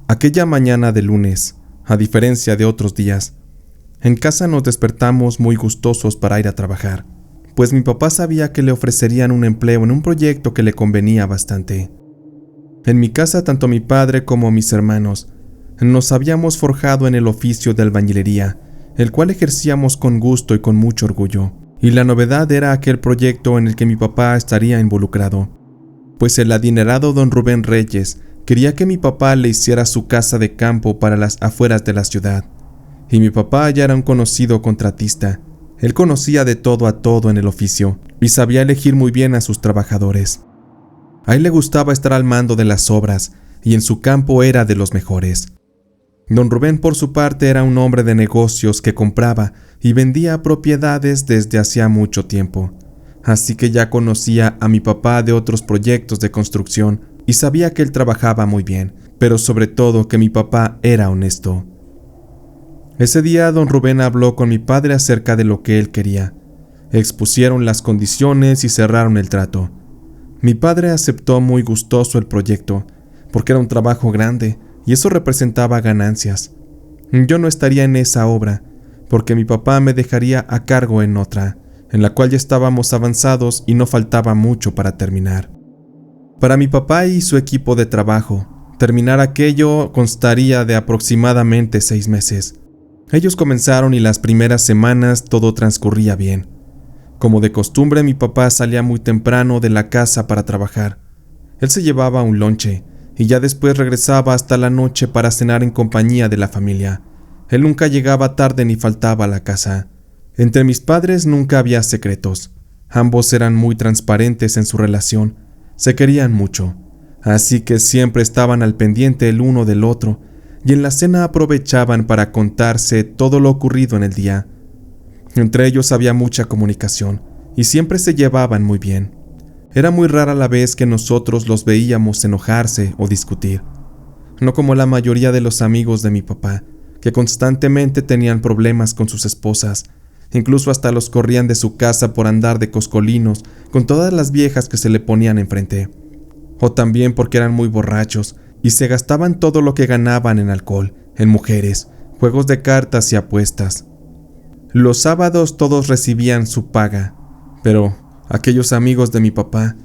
Aquella mañana de lunes, a diferencia de otros días, en casa nos despertamos muy gustosos para ir a trabajar, pues mi papá sabía que le ofrecerían un empleo en un proyecto que le convenía bastante. En mi casa, tanto mi padre como mis hermanos nos habíamos forjado en el oficio de albañilería, el cual ejercíamos con gusto y con mucho orgullo, y la novedad era aquel proyecto en el que mi papá estaría involucrado, pues el adinerado don Rubén Reyes quería que mi papá le hiciera su casa de campo para las afueras de la ciudad, y mi papá ya era un conocido contratista. Él conocía de todo a todo en el oficio y sabía elegir muy bien a sus trabajadores. A él le gustaba estar al mando de las obras y en su campo era de los mejores. Don Rubén, por su parte, era un hombre de negocios que compraba y vendía propiedades desde hacía mucho tiempo, así que ya conocía a mi papá de otros proyectos de construcción y sabía que él trabajaba muy bien, pero sobre todo que mi papá era honesto. Ese día don Rubén habló con mi padre acerca de lo que él quería. Expusieron las condiciones y cerraron el trato. Mi padre aceptó muy gustoso el proyecto, porque era un trabajo grande y eso representaba ganancias. Yo no estaría en esa obra, porque mi papá me dejaría a cargo en otra, en la cual ya estábamos avanzados y no faltaba mucho para terminar. Para mi papá y su equipo de trabajo, terminar aquello constaría de aproximadamente 6 meses. Ellos comenzaron y las primeras semanas todo transcurría bien. Como de costumbre, mi papá salía muy temprano de la casa para trabajar. Él se llevaba un lonche y ya después regresaba hasta la noche para cenar en compañía de la familia. Él nunca llegaba tarde ni faltaba a la casa. Entre mis padres nunca había secretos. Ambos eran muy transparentes en su relación. Se querían mucho, así que siempre estaban al pendiente el uno del otro y en la cena aprovechaban para contarse todo lo ocurrido en el día. Entre ellos había mucha comunicación y siempre se llevaban muy bien. Era muy rara la vez que nosotros los veíamos enojarse o discutir, no como la mayoría de los amigos de mi papá, que constantemente tenían problemas con sus esposas, incluso hasta los corrían de su casa por andar de coscolinos con todas las viejas que se le ponían enfrente, o también porque eran muy borrachos y se gastaban todo lo que ganaban en alcohol, en mujeres, juegos de cartas y apuestas. Los sábados todos recibían su paga, pero aquellos amigos de mi papá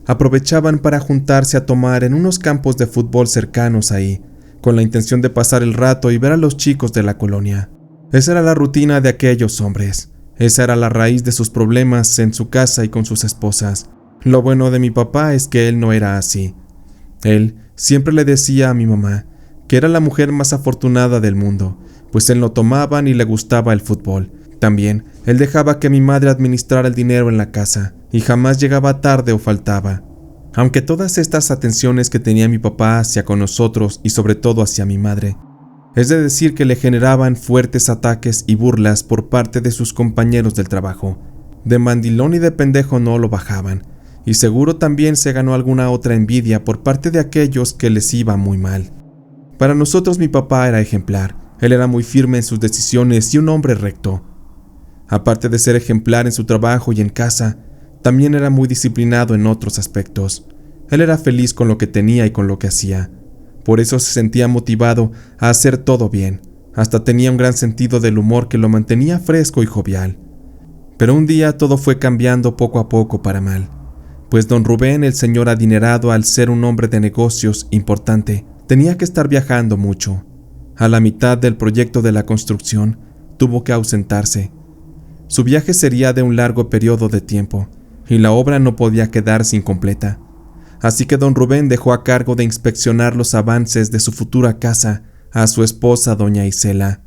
aprovechaban para juntarse a tomar en unos campos de fútbol cercanos ahí, con la intención de pasar el rato y ver a los chicos de la colonia. Esa era la rutina de aquellos hombres. Esa era la raíz de sus problemas en su casa y con sus esposas. Lo bueno de mi papá es que él no era así. Él siempre le decía a mi mamá que era la mujer más afortunada del mundo, pues él no tomaba ni le gustaba el fútbol. También, él dejaba que mi madre administrara el dinero en la casa y jamás llegaba tarde o faltaba. Aunque todas estas atenciones que tenía mi papá hacia con nosotros y sobre todo hacia mi madre, es de decir que le generaban fuertes ataques y burlas por parte de sus compañeros del trabajo. De mandilón y de pendejo no lo bajaban, y seguro también se ganó alguna otra envidia por parte de aquellos que les iba muy mal. Para nosotros mi papá era ejemplar, él era muy firme en sus decisiones y un hombre recto. Aparte de ser ejemplar en su trabajo y en casa, también era muy disciplinado en otros aspectos. Él era feliz con lo que tenía y con lo que hacía. Por eso se sentía motivado a hacer todo bien. Hasta tenía un gran sentido del humor que lo mantenía fresco y jovial. Pero un día todo fue cambiando poco a poco para mal, pues don Rubén, el señor adinerado, al ser un hombre de negocios importante, tenía que estar viajando mucho. A la mitad del proyecto de la construcción, tuvo que ausentarse. Su viaje sería de un largo periodo de tiempo, y la obra no podía quedarse incompleta. Así que don Rubén dejó a cargo de inspeccionar los avances de su futura casa a su esposa doña Isela,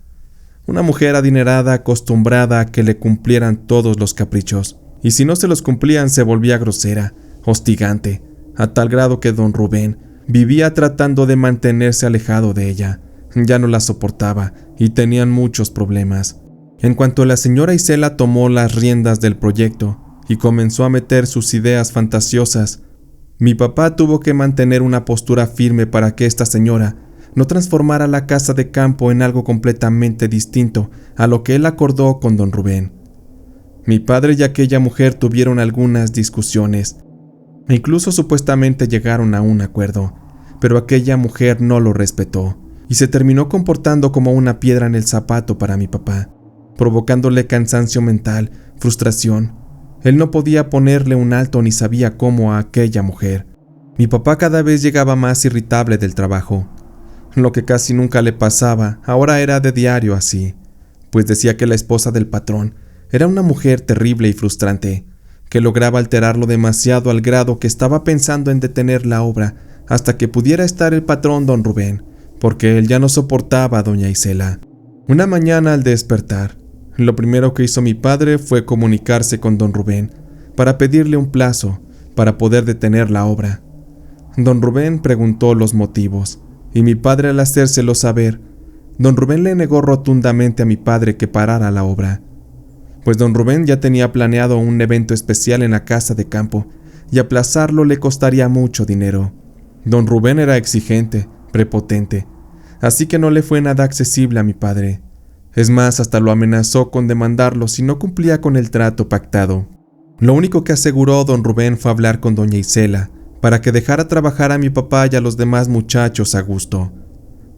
una mujer adinerada acostumbrada a que le cumplieran todos los caprichos, y si no se los cumplían se volvía grosera, hostigante, a tal grado que don Rubén vivía tratando de mantenerse alejado de ella. Ya no la soportaba y tenían muchos problemas. En cuanto la señora Isela tomó las riendas del proyecto y comenzó a meter sus ideas fantasiosas, mi papá tuvo que mantener una postura firme para que esta señora no transformara la casa de campo en algo completamente distinto a lo que él acordó con don Rubén. Mi padre y aquella mujer tuvieron algunas discusiones, e incluso supuestamente llegaron a un acuerdo, pero aquella mujer no lo respetó y se terminó comportando como una piedra en el zapato para mi papá, provocándole cansancio mental, frustración. Él no podía ponerle un alto ni sabía cómo a aquella mujer. Mi papá cada vez llegaba más irritable del trabajo. Lo que casi nunca le pasaba, ahora era de diario así, pues decía que la esposa del patrón era una mujer terrible y frustrante, que lograba alterarlo demasiado al grado que estaba pensando en detener la obra hasta que pudiera estar el patrón don Rubén, porque él ya no soportaba a doña Isela. Una mañana al despertar, lo primero que hizo mi padre fue comunicarse con don Rubén para pedirle un plazo para poder detener la obra. Don Rubén preguntó los motivos, y mi padre, al hacérselo saber, don Rubén le negó rotundamente a mi padre que parara la obra, pues don Rubén ya tenía planeado un evento especial en la casa de campo, y aplazarlo le costaría mucho dinero. Don Rubén era exigente, prepotente, así que no le fue nada accesible a mi padre. Es más, hasta lo amenazó con demandarlo si no cumplía con el trato pactado. Lo único que aseguró don Rubén fue hablar con doña Isela, para que dejara trabajar a mi papá y a los demás muchachos a gusto.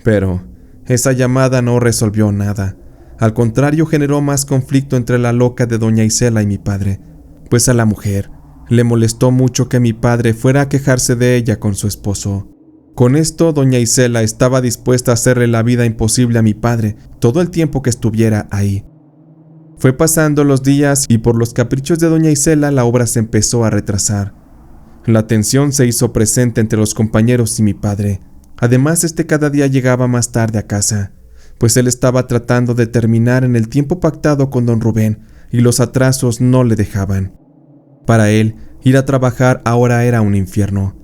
Pero esa llamada no resolvió nada. Al contrario, generó más conflicto entre la loca de doña Isela y mi padre, pues a la mujer le molestó mucho que mi padre fuera a quejarse de ella con su esposo. Con esto, doña Isela estaba dispuesta a hacerle la vida imposible a mi padre todo el tiempo que estuviera ahí. Fue pasando los días y por los caprichos de doña Isela la obra se empezó a retrasar. La tensión se hizo presente entre los compañeros y mi padre. Además, cada día llegaba más tarde a casa, pues él estaba tratando de terminar en el tiempo pactado con don Rubén y los atrasos no le dejaban. Para él, ir a trabajar ahora era un infierno,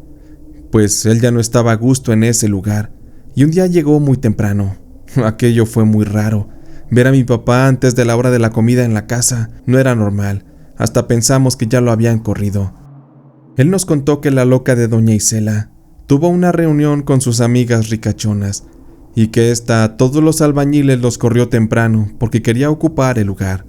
pues él ya no estaba a gusto en ese lugar, y un día llegó muy temprano. Aquello fue muy raro. Ver a mi papá antes de la hora de la comida en la casa no era normal, hasta pensamos que ya lo habían corrido. Él nos contó que la loca de doña Isela tuvo una reunión con sus amigas ricachonas y que a todos los albañiles los corrió temprano porque quería ocupar el lugar.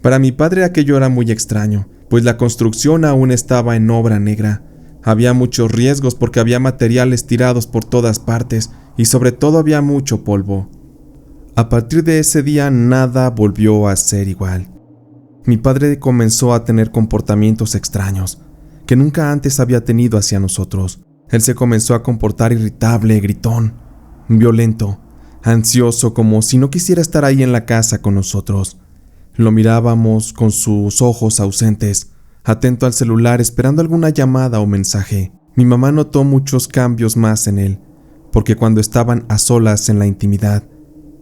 Para mi padre aquello era muy extraño, pues la construcción aún estaba en obra negra. Había muchos riesgos porque había materiales tirados por todas partes y sobre todo había mucho polvo. A partir de ese día nada volvió a ser igual. Mi padre comenzó a tener comportamientos extraños que nunca antes había tenido hacia nosotros. Él se comenzó a comportar irritable, gritón, violento, ansioso, como si no quisiera estar ahí en la casa con nosotros. Lo mirábamos con sus ojos ausentes, atento al celular esperando alguna llamada o mensaje. Mi mamá notó muchos cambios más en él, porque cuando estaban a solas en la intimidad,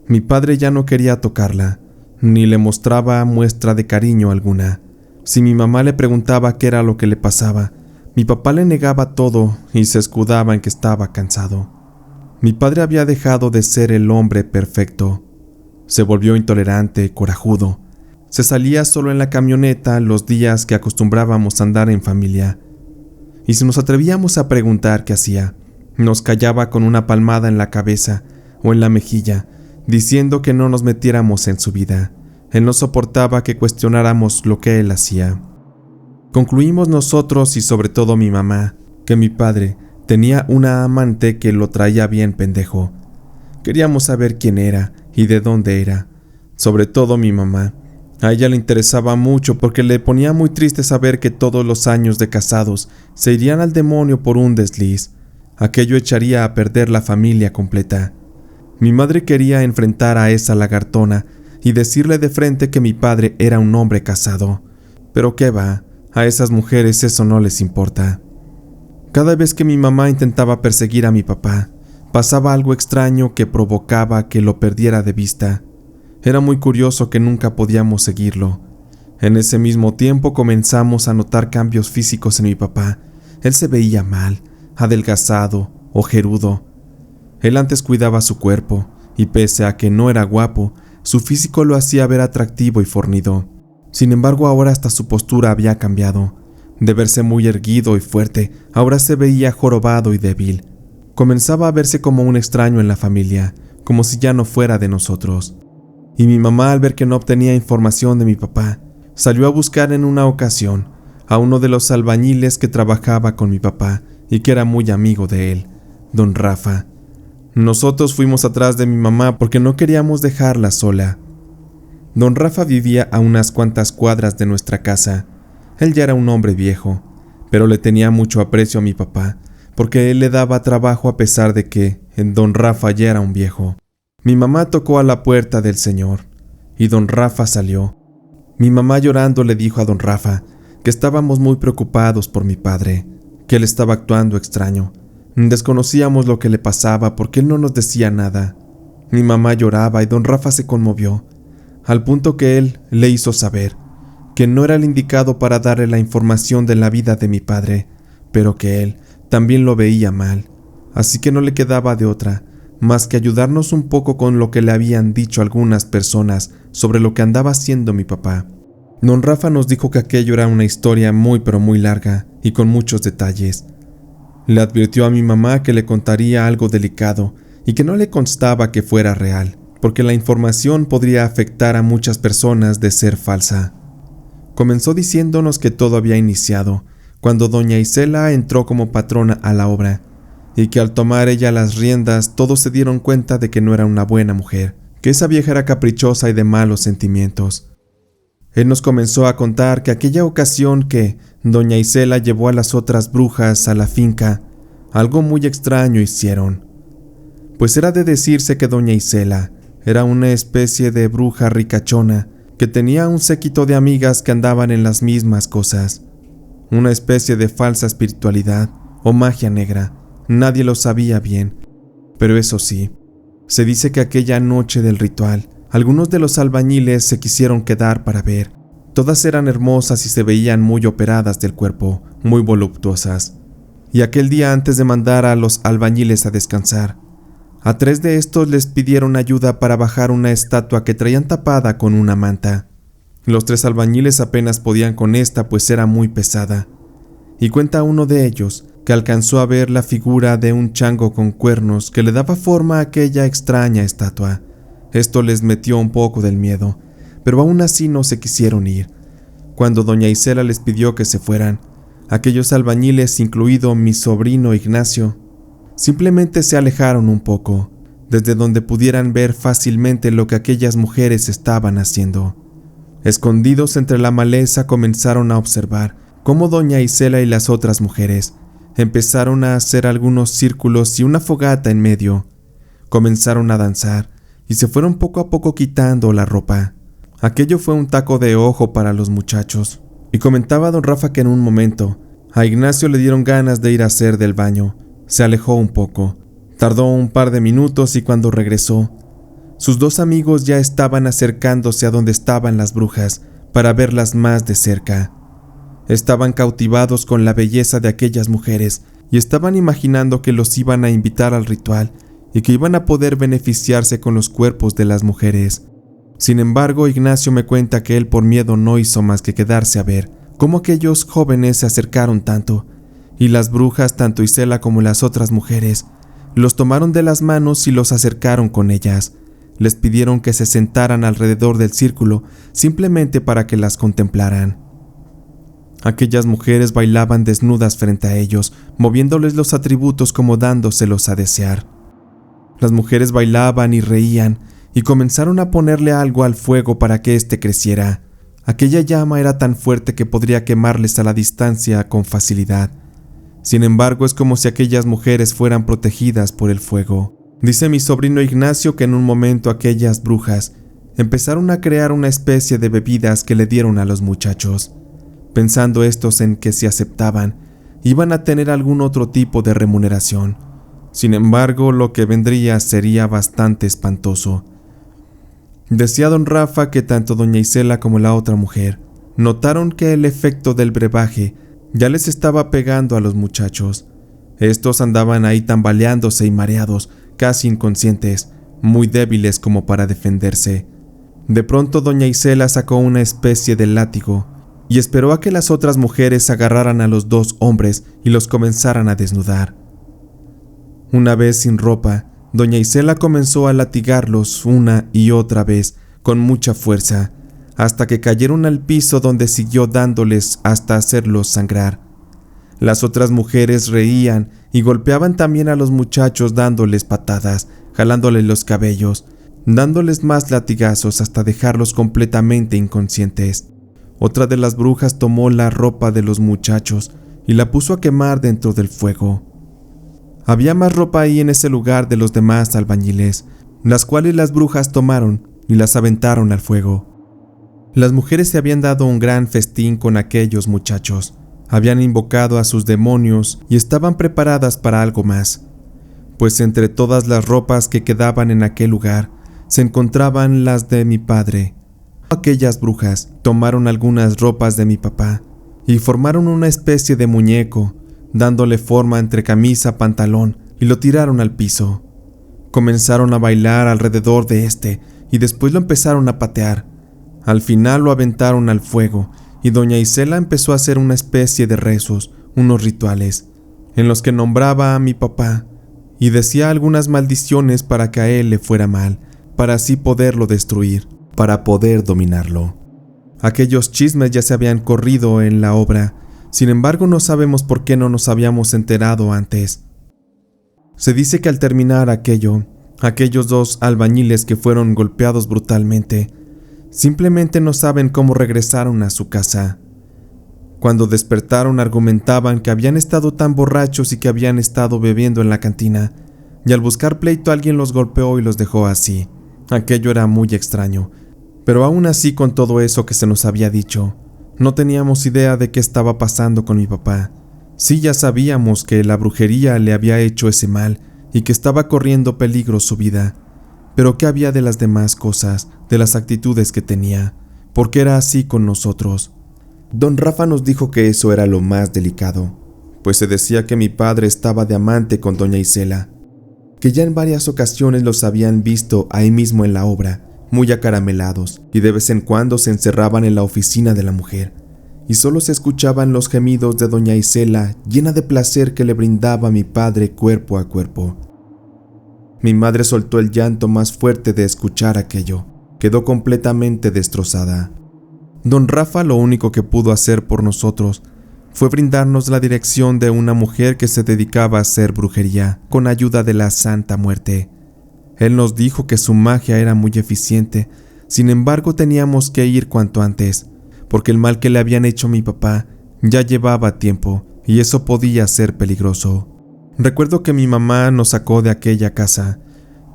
mi padre ya no quería tocarla, ni le mostraba muestra de cariño alguna. Si mi mamá le preguntaba qué era lo que le pasaba, mi papá le negaba todo y se escudaba en que estaba cansado. Mi padre había dejado de ser el hombre perfecto. Se volvió intolerante, corajudo. Se salía solo en la camioneta los días que acostumbrábamos a andar en familia. Y si nos atrevíamos a preguntar qué hacía, nos callaba con una palmada en la cabeza o en la mejilla, diciendo que no nos metiéramos en su vida. Él no soportaba que cuestionáramos lo que él hacía. Concluimos nosotros y sobre todo mi mamá, que mi padre tenía una amante que lo traía bien pendejo. Queríamos saber quién era y de dónde era. Sobre todo mi mamá. A ella le interesaba mucho porque le ponía muy triste saber que todos los años de casados se irían al demonio por un desliz. Aquello echaría a perder la familia completa. Mi madre quería enfrentar a esa lagartona y decirle de frente que mi padre era un hombre casado. Pero qué va, a esas mujeres eso no les importa. Cada vez que mi mamá intentaba perseguir a mi papá, pasaba algo extraño que provocaba que lo perdiera de vista. Era muy curioso que nunca podíamos seguirlo. En ese mismo tiempo comenzamos a notar cambios físicos en mi papá. Él se veía mal, adelgazado, ojerudo. Él antes cuidaba su cuerpo, y pese a que no era guapo, su físico lo hacía ver atractivo y fornido. Sin embargo, ahora hasta su postura había cambiado. De verse muy erguido y fuerte, ahora se veía jorobado y débil. Comenzaba a verse como un extraño en la familia, como si ya no fuera de nosotros. Y mi mamá, al ver que no obtenía información de mi papá, salió a buscar en una ocasión a uno de los albañiles que trabajaba con mi papá y que era muy amigo de él, don Rafa. Nosotros fuimos atrás de mi mamá porque no queríamos dejarla sola. Don Rafa vivía a unas cuantas cuadras de nuestra casa. Él ya era un hombre viejo, pero le tenía mucho aprecio a mi papá, porque él le daba trabajo a pesar de que don Rafa ya era un viejo. Mi mamá tocó a la puerta del señor, y don Rafa salió. Mi mamá llorando le dijo a don Rafa que estábamos muy preocupados por mi padre, que él estaba actuando extraño. Desconocíamos lo que le pasaba porque él no nos decía nada. Mi mamá lloraba y don Rafa se conmovió, al punto que él le hizo saber que no era el indicado para darle la información de la vida de mi padre, pero que él también lo veía mal, así que no le quedaba de otra más que ayudarnos un poco con lo que le habían dicho algunas personas sobre lo que andaba haciendo mi papá. Don Rafa nos dijo que aquello era una historia muy pero muy larga y con muchos detalles. Le advirtió a mi mamá que le contaría algo delicado y que no le constaba que fuera real, porque la información podría afectar a muchas personas de ser falsa. Comenzó diciéndonos que todo había iniciado cuando doña Isela entró como patrona a la obra, y que al tomar ella las riendas todos se dieron cuenta de que no era una buena mujer, que esa vieja era caprichosa y de malos sentimientos. Él nos comenzó a contar que aquella ocasión que doña Isela llevó a las otras brujas a la finca, algo muy extraño hicieron. Pues era de decirse que doña Isela era una especie de bruja ricachona que tenía un séquito de amigas que andaban en las mismas cosas. Una especie de falsa espiritualidad o magia negra. Nadie lo sabía bien, pero eso sí, se dice que aquella noche del ritual, algunos de los albañiles se quisieron quedar para ver. Todas eran hermosas y se veían muy operadas del cuerpo, muy voluptuosas. Y aquel día antes de mandar a los albañiles a descansar, a 3 de estos les pidieron ayuda para bajar una estatua que traían tapada con una manta. Los 3 albañiles apenas podían con esta, pues era muy pesada. Y cuenta uno de ellos que alcanzó a ver la figura de un chango con cuernos que le daba forma a aquella extraña estatua. Esto les metió un poco del miedo, pero aún así no se quisieron ir. Cuando doña Isela les pidió que se fueran, aquellos albañiles, incluido mi sobrino Ignacio, simplemente se alejaron un poco, desde donde pudieran ver fácilmente lo que aquellas mujeres estaban haciendo. Escondidos entre la maleza comenzaron a observar cómo doña Isela y las otras mujeres empezaron a hacer algunos círculos y una fogata en medio. Comenzaron a danzar y se fueron poco a poco quitando la ropa. Aquello fue un taco de ojo para los muchachos. Y comentaba don Rafa que en un momento a Ignacio le dieron ganas de ir a hacer del baño. Se alejó un poco. Tardó un par de minutos y cuando regresó, sus 2 amigos ya estaban acercándose a donde estaban las brujas para verlas más de cerca. Estaban cautivados con la belleza de aquellas mujeres y estaban imaginando que los iban a invitar al ritual y que iban a poder beneficiarse con los cuerpos de las mujeres. Sin embargo, Ignacio me cuenta que él por miedo no hizo más que quedarse a ver cómo aquellos jóvenes se acercaron tanto, y las brujas, tanto Isela como las otras mujeres, los tomaron de las manos y los acercaron con ellas. Les pidieron que se sentaran alrededor del círculo simplemente para que las contemplaran. Aquellas mujeres bailaban desnudas frente a ellos, moviéndoles los atributos como dándoselos a desear. Las mujeres bailaban y reían, y comenzaron a ponerle algo al fuego para que éste creciera. Aquella llama era tan fuerte que podría quemarles a la distancia con facilidad. Sin embargo, es como si aquellas mujeres fueran protegidas por el fuego. Dice mi sobrino Ignacio que en un momento aquellas brujas empezaron a crear una especie de bebidas que le dieron a los muchachos, pensando estos en que si aceptaban, iban a tener algún otro tipo de remuneración. Sin embargo, lo que vendría sería bastante espantoso. Decía don Rafa que tanto doña Isela como la otra mujer notaron que el efecto del brebaje ya les estaba pegando a los muchachos. Estos andaban ahí tambaleándose y mareados, casi inconscientes, muy débiles como para defenderse. De pronto doña Isela sacó una especie de látigo y esperó a que las otras mujeres agarraran a los 2 hombres y los comenzaran a desnudar. Una vez sin ropa, doña Isela comenzó a latigarlos una y otra vez con mucha fuerza, hasta que cayeron al piso, donde siguió dándoles hasta hacerlos sangrar. Las otras mujeres reían y golpeaban también a los muchachos dándoles patadas, jalándoles los cabellos, dándoles más latigazos hasta dejarlos completamente inconscientes. Otra de las brujas tomó la ropa de los muchachos y la puso a quemar dentro del fuego. Había más ropa ahí en ese lugar de los demás albañiles, las cuales las brujas tomaron y las aventaron al fuego. Las mujeres se habían dado un gran festín con aquellos muchachos, habían invocado a sus demonios y estaban preparadas para algo más, pues entre todas las ropas que quedaban en aquel lugar se encontraban las de mi padre. Aquellas brujas tomaron algunas ropas de mi papá y formaron una especie de muñeco, dándole forma entre camisa, pantalón, y lo tiraron al piso. Comenzaron a bailar alrededor de este y después lo empezaron a patear. Al final lo aventaron al fuego y doña Isela empezó a hacer una especie de rezos, unos rituales, en los que nombraba a mi papá y decía algunas maldiciones para que a él le fuera mal, para así poderlo destruir, para poder dominarlo. Aquellos chismes ya se habían corrido en la obra, sin embargo no sabemos por qué no nos habíamos enterado antes. Se dice que al terminar aquellos 2 albañiles que fueron golpeados brutalmente, simplemente no saben cómo regresaron a su casa. Cuando despertaron argumentaban que habían estado tan borrachos y que habían estado bebiendo en la cantina, y al buscar pleito alguien los golpeó y los dejó así. Aquello era muy extraño, pero aún así con todo eso que se nos había dicho, no teníamos idea de qué estaba pasando con mi papá. Sí, ya sabíamos que la brujería le había hecho ese mal y que estaba corriendo peligro su vida, pero ¿qué había de las demás cosas, de las actitudes que tenía? ¿Por qué era así con nosotros? Don Rafa nos dijo que eso era lo más delicado, pues se decía que mi padre estaba de amante con doña Isela, que ya en varias ocasiones los habían visto ahí mismo en la obra, muy acaramelados, y de vez en cuando se encerraban en la oficina de la mujer, y solo se escuchaban los gemidos de doña Isela llena de placer que le brindaba a mi padre cuerpo a cuerpo. Mi madre soltó el llanto más fuerte de escuchar aquello, quedó completamente destrozada. Don Rafa lo único que pudo hacer por nosotros fue brindarnos la dirección de una mujer que se dedicaba a hacer brujería con ayuda de la Santa Muerte. Él nos dijo que su magia era muy eficiente, sin embargo teníamos que ir cuanto antes, porque el mal que le habían hecho a mi papá ya llevaba tiempo y eso podía ser peligroso. Recuerdo que mi mamá nos sacó de aquella casa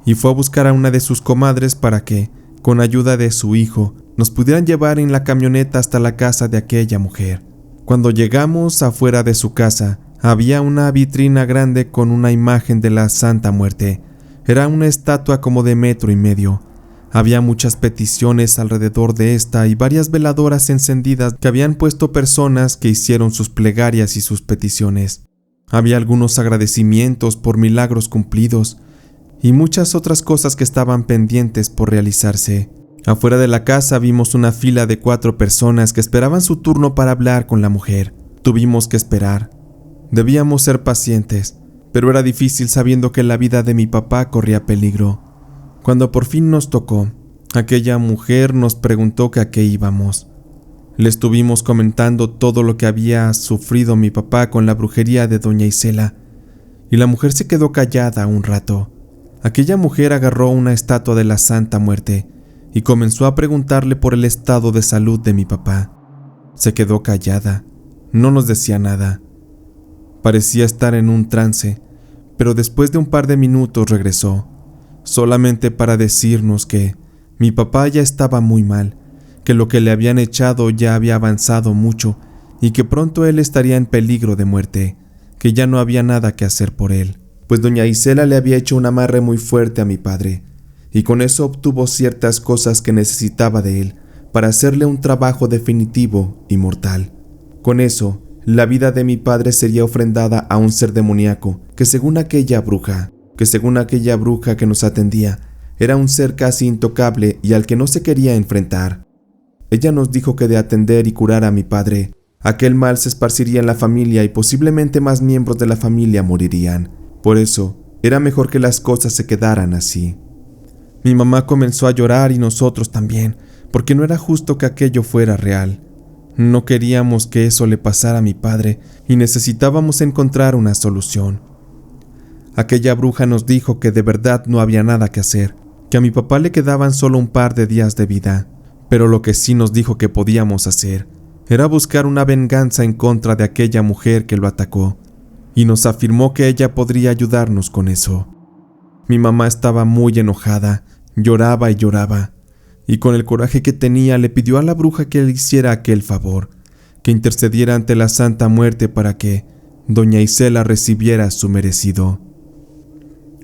y fue a buscar a una de sus comadres para que, con ayuda de su hijo, nos pudieran llevar en la camioneta hasta la casa de aquella mujer. Cuando llegamos afuera de su casa, había una vitrina grande con una imagen de la Santa Muerte. Era una estatua como de 1,5 metros. Había muchas peticiones alrededor de esta y varias veladoras encendidas que habían puesto personas que hicieron sus plegarias y sus peticiones. Había algunos agradecimientos por milagros cumplidos y muchas otras cosas que estaban pendientes por realizarse. Afuera de la casa vimos una fila de 4 personas que esperaban su turno para hablar con la mujer. Tuvimos que esperar. Debíamos ser pacientes, pero era difícil sabiendo que la vida de mi papá corría peligro. Cuando por fin nos tocó, aquella mujer nos preguntó que a qué íbamos. Le estuvimos comentando todo lo que había sufrido mi papá con la brujería de doña Isela, y la mujer se quedó callada un rato. Aquella mujer agarró una estatua de la Santa Muerte y comenzó a preguntarle por el estado de salud de mi papá. Se quedó callada, no nos decía nada. Parecía estar en un trance, pero después de un par de minutos regresó, solamente para decirnos que mi papá ya estaba muy mal, que lo que le habían echado ya había avanzado mucho y que pronto él estaría en peligro de muerte, que ya no había nada que hacer por él, pues doña Isela le había hecho un amarre muy fuerte a mi padre, y con eso obtuvo ciertas cosas que necesitaba de él para hacerle un trabajo definitivo y mortal. Con eso, la vida de mi padre sería ofrendada a un ser demoníaco que según aquella bruja que nos atendía, era un ser casi intocable y al que no se quería enfrentar. Ella nos dijo que de atender y curar a mi padre, aquel mal se esparciría en la familia y posiblemente más miembros de la familia morirían. Por eso, era mejor que las cosas se quedaran así. Mi mamá comenzó a llorar y nosotros también, porque no era justo que aquello fuera real. No queríamos que eso le pasara a mi padre y necesitábamos encontrar una solución. Aquella bruja nos dijo que de verdad no había nada que hacer, que a mi papá le quedaban solo un par de días de vida, pero lo que sí nos dijo que podíamos hacer era buscar una venganza en contra de aquella mujer que lo atacó, y nos afirmó que ella podría ayudarnos con eso. Mi mamá estaba muy enojada, lloraba y lloraba, y con el coraje que tenía le pidió a la bruja que le hiciera aquel favor, que intercediera ante la Santa Muerte para que doña Isela recibiera su merecido.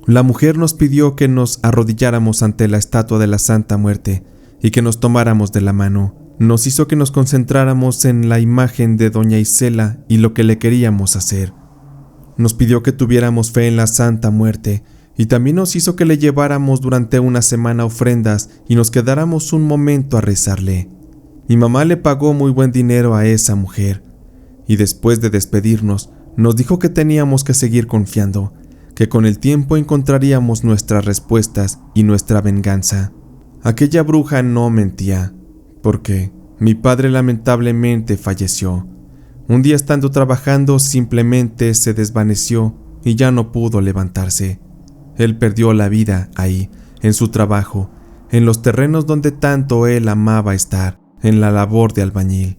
La mujer nos pidió que nos arrodilláramos ante la estatua de la Santa Muerte y que nos tomáramos de la mano. Nos hizo que nos concentráramos en la imagen de doña Isela y lo que le queríamos hacer. Nos pidió que tuviéramos fe en la Santa Muerte y también nos hizo que le lleváramos durante una semana ofrendas y nos quedáramos un momento a rezarle. Mi mamá le pagó muy buen dinero a esa mujer y después de despedirnos nos dijo que teníamos que seguir confiando, que con el tiempo encontraríamos nuestras respuestas y nuestra venganza. Aquella bruja no mentía, porque mi padre lamentablemente falleció. Un día estando trabajando simplemente se desvaneció y ya no pudo levantarse. Él perdió la vida ahí, en su trabajo, en los terrenos donde tanto él amaba estar, en la labor de albañil.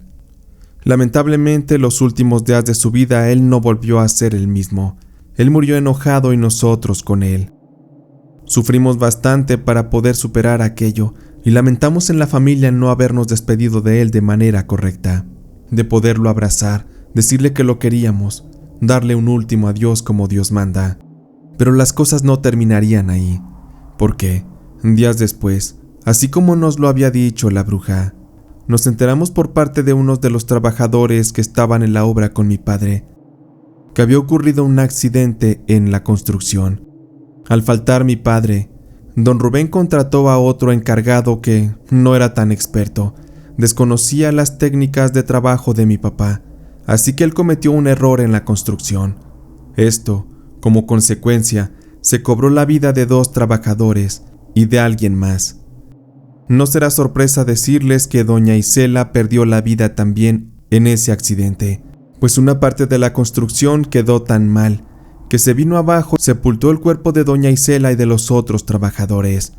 Lamentablemente, los últimos días de su vida él no volvió a ser el mismo. Él murió enojado y nosotros con él. Sufrimos bastante para poder superar aquello y lamentamos en la familia no habernos despedido de él de manera correcta, de poderlo abrazar, decirle que lo queríamos, darle un último adiós como Dios manda. Pero las cosas no terminarían ahí, porque, días después, así como nos lo había dicho la bruja, nos enteramos por parte de unos de los trabajadores que estaban en la obra con mi padre, que había ocurrido un accidente en la construcción. Al faltar mi padre, don Rubén contrató a otro encargado que no era tan experto, desconocía las técnicas de trabajo de mi papá, así que él cometió un error en la construcción. Esto, como consecuencia, se cobró la vida de 2 trabajadores y de alguien más. No será sorpresa decirles que doña Isela perdió la vida también en ese accidente, pues una parte de la construcción quedó tan mal que se vino abajo y sepultó el cuerpo de doña Isela y de los otros trabajadores.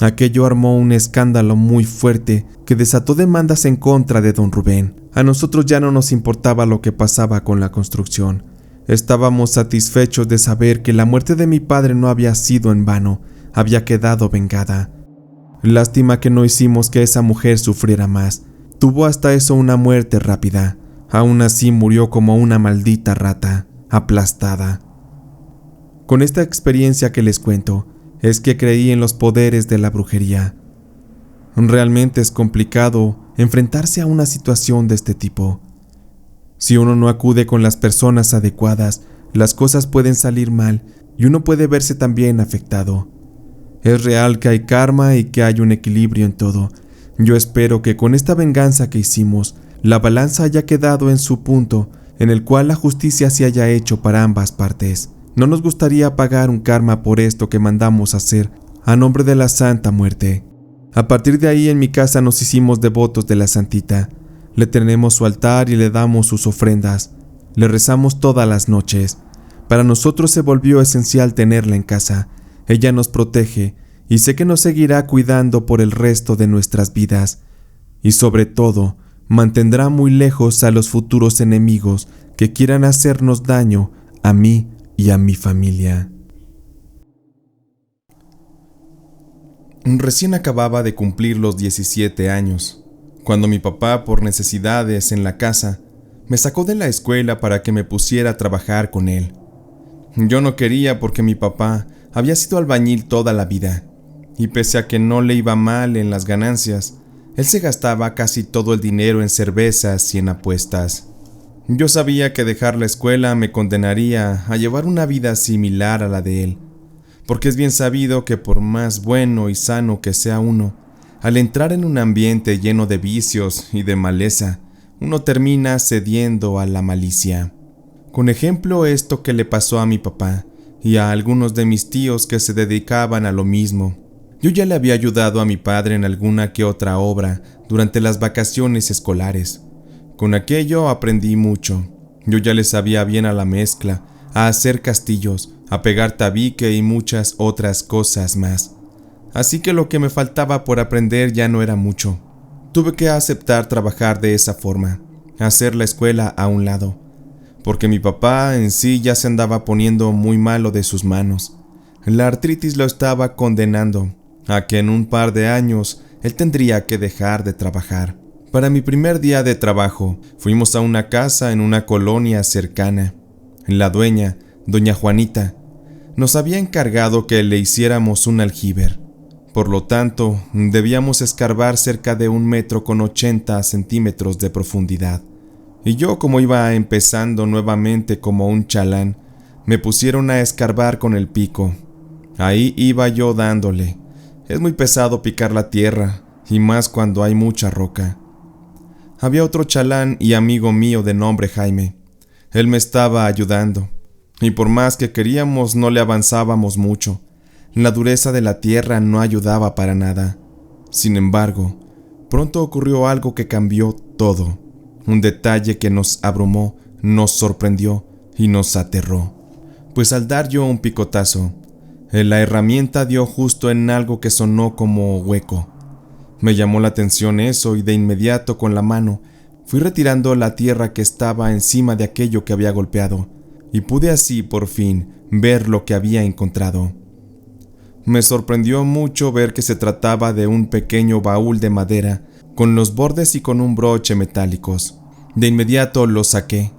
Aquello armó un escándalo muy fuerte que desató demandas en contra de don Rubén. A nosotros ya no nos importaba lo que pasaba con la construcción. Estábamos satisfechos de saber que la muerte de mi padre no había sido en vano, había quedado vengada. Lástima que no hicimos que esa mujer sufriera más. Tuvo hasta eso una muerte rápida. Aún así murió como una maldita rata, aplastada. Con esta experiencia que les cuento, es que creí en los poderes de la brujería. Realmente es complicado enfrentarse a una situación de este tipo. Si uno no acude con las personas adecuadas, las cosas pueden salir mal y uno puede verse también afectado. Es real que hay karma y que hay un equilibrio en todo. Yo espero que con esta venganza que hicimos, la balanza haya quedado en su punto, en el cual la justicia se haya hecho para ambas partes. No nos gustaría pagar un karma por esto que mandamos hacer a nombre de la Santa Muerte. A partir de ahí en mi casa nos hicimos devotos de la Santita. Le tenemos su altar y le damos sus ofrendas. Le rezamos todas las noches. Para nosotros se volvió esencial tenerla en casa. Ella nos protege y sé que nos seguirá cuidando por el resto de nuestras vidas. Y sobre todo, mantendrá muy lejos a los futuros enemigos que quieran hacernos daño a mí y a mi familia. Recién acababa de cumplir los 17 años, cuando mi papá, por necesidades en la casa, me sacó de la escuela para que me pusiera a trabajar con él. Yo no quería porque mi papá había sido albañil toda la vida, y pese a que no le iba mal en las ganancias, él se gastaba casi todo el dinero en cervezas y en apuestas. Yo sabía que dejar la escuela me condenaría a llevar una vida similar a la de él, porque es bien sabido que por más bueno y sano que sea uno, al entrar en un ambiente lleno de vicios y de maleza, uno termina cediendo a la malicia. Con ejemplo esto que le pasó a mi papá y a algunos de mis tíos que se dedicaban a lo mismo. Yo ya le había ayudado a mi padre en alguna que otra obra durante las vacaciones escolares. Con aquello aprendí mucho. Yo ya le sabía bien a la mezcla, a hacer castillos, a pegar tabique y muchas otras cosas más. Así que lo que me faltaba por aprender ya no era mucho. Tuve que aceptar trabajar de esa forma, hacer la escuela a un lado, porque mi papá en sí ya se andaba poniendo muy malo de sus manos. La artritis lo estaba condenando a que en un par de años él tendría que dejar de trabajar. Para mi primer día de trabajo, fuimos a una casa en una colonia cercana. La dueña, doña Juanita, nos había encargado que le hiciéramos un aljiber. Por lo tanto, debíamos escarbar cerca de 1,80 m de profundidad. Y yo, como iba empezando nuevamente como un chalán, me pusieron a escarbar con el pico. Ahí iba yo dándole. Es muy pesado picar la tierra, y más cuando hay mucha roca. Había otro chalán y amigo mío de nombre Jaime. Él me estaba ayudando, y por más que queríamos no le avanzábamos mucho. La dureza de la tierra no ayudaba para nada. Sin embargo, pronto ocurrió algo que cambió todo. Un detalle que nos abrumó, nos sorprendió y nos aterró. Pues al dar yo un picotazo, la herramienta dio justo en algo que sonó como hueco. Me llamó la atención eso y de inmediato con la mano fui retirando la tierra que estaba encima de aquello que había golpeado y pude así por fin ver lo que había encontrado. Me sorprendió mucho ver que se trataba de un pequeño baúl de madera con los bordes y con un broche metálicos. De inmediato lo saqué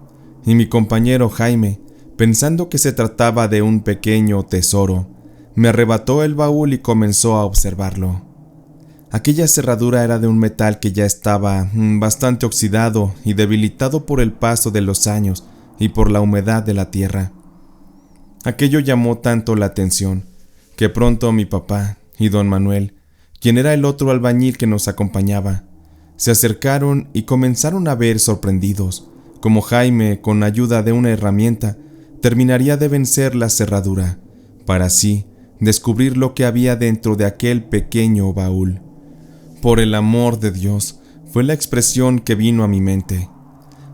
y mi compañero Jaime, pensando que se trataba de un pequeño tesoro, me arrebató el baúl y comenzó a observarlo. Aquella cerradura era de un metal que ya estaba bastante oxidado y debilitado por el paso de los años y por la humedad de la tierra. Aquello llamó tanto la atención que pronto mi papá y don Manuel, quien era el otro albañil que nos acompañaba, se acercaron y comenzaron a ver sorprendidos cómo Jaime, con ayuda de una herramienta, terminaría de vencer la cerradura, para así descubrir lo que había dentro de aquel pequeño baúl. Por el amor de Dios, fue la expresión que vino a mi mente.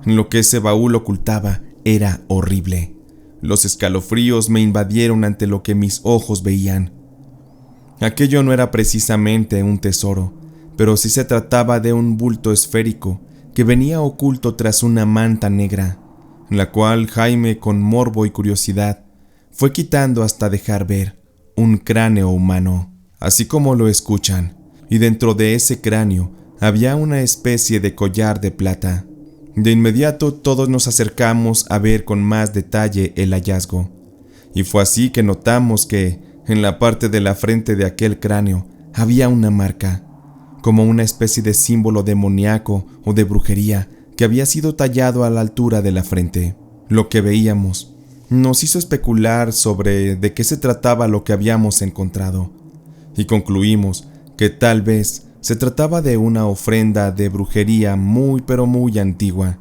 Lo que ese baúl ocultaba era horrible. Los escalofríos me invadieron ante lo que mis ojos veían. Aquello no era precisamente un tesoro, pero sí se trataba de un bulto esférico que venía oculto tras una manta negra, la cual Jaime, con morbo y curiosidad, fue quitando hasta dejar ver un cráneo humano, así como lo escuchan, y dentro de ese cráneo había una especie de collar de plata. De inmediato todos nos acercamos a ver con más detalle el hallazgo, y fue así que notamos que en la parte de la frente de aquel cráneo había una marca, como una especie de símbolo demoníaco o de brujería que había sido tallado a la altura de la frente. Lo que veíamos nos hizo especular sobre de qué se trataba lo que habíamos encontrado, y concluimos que tal vez se trataba de una ofrenda de brujería muy pero muy antigua,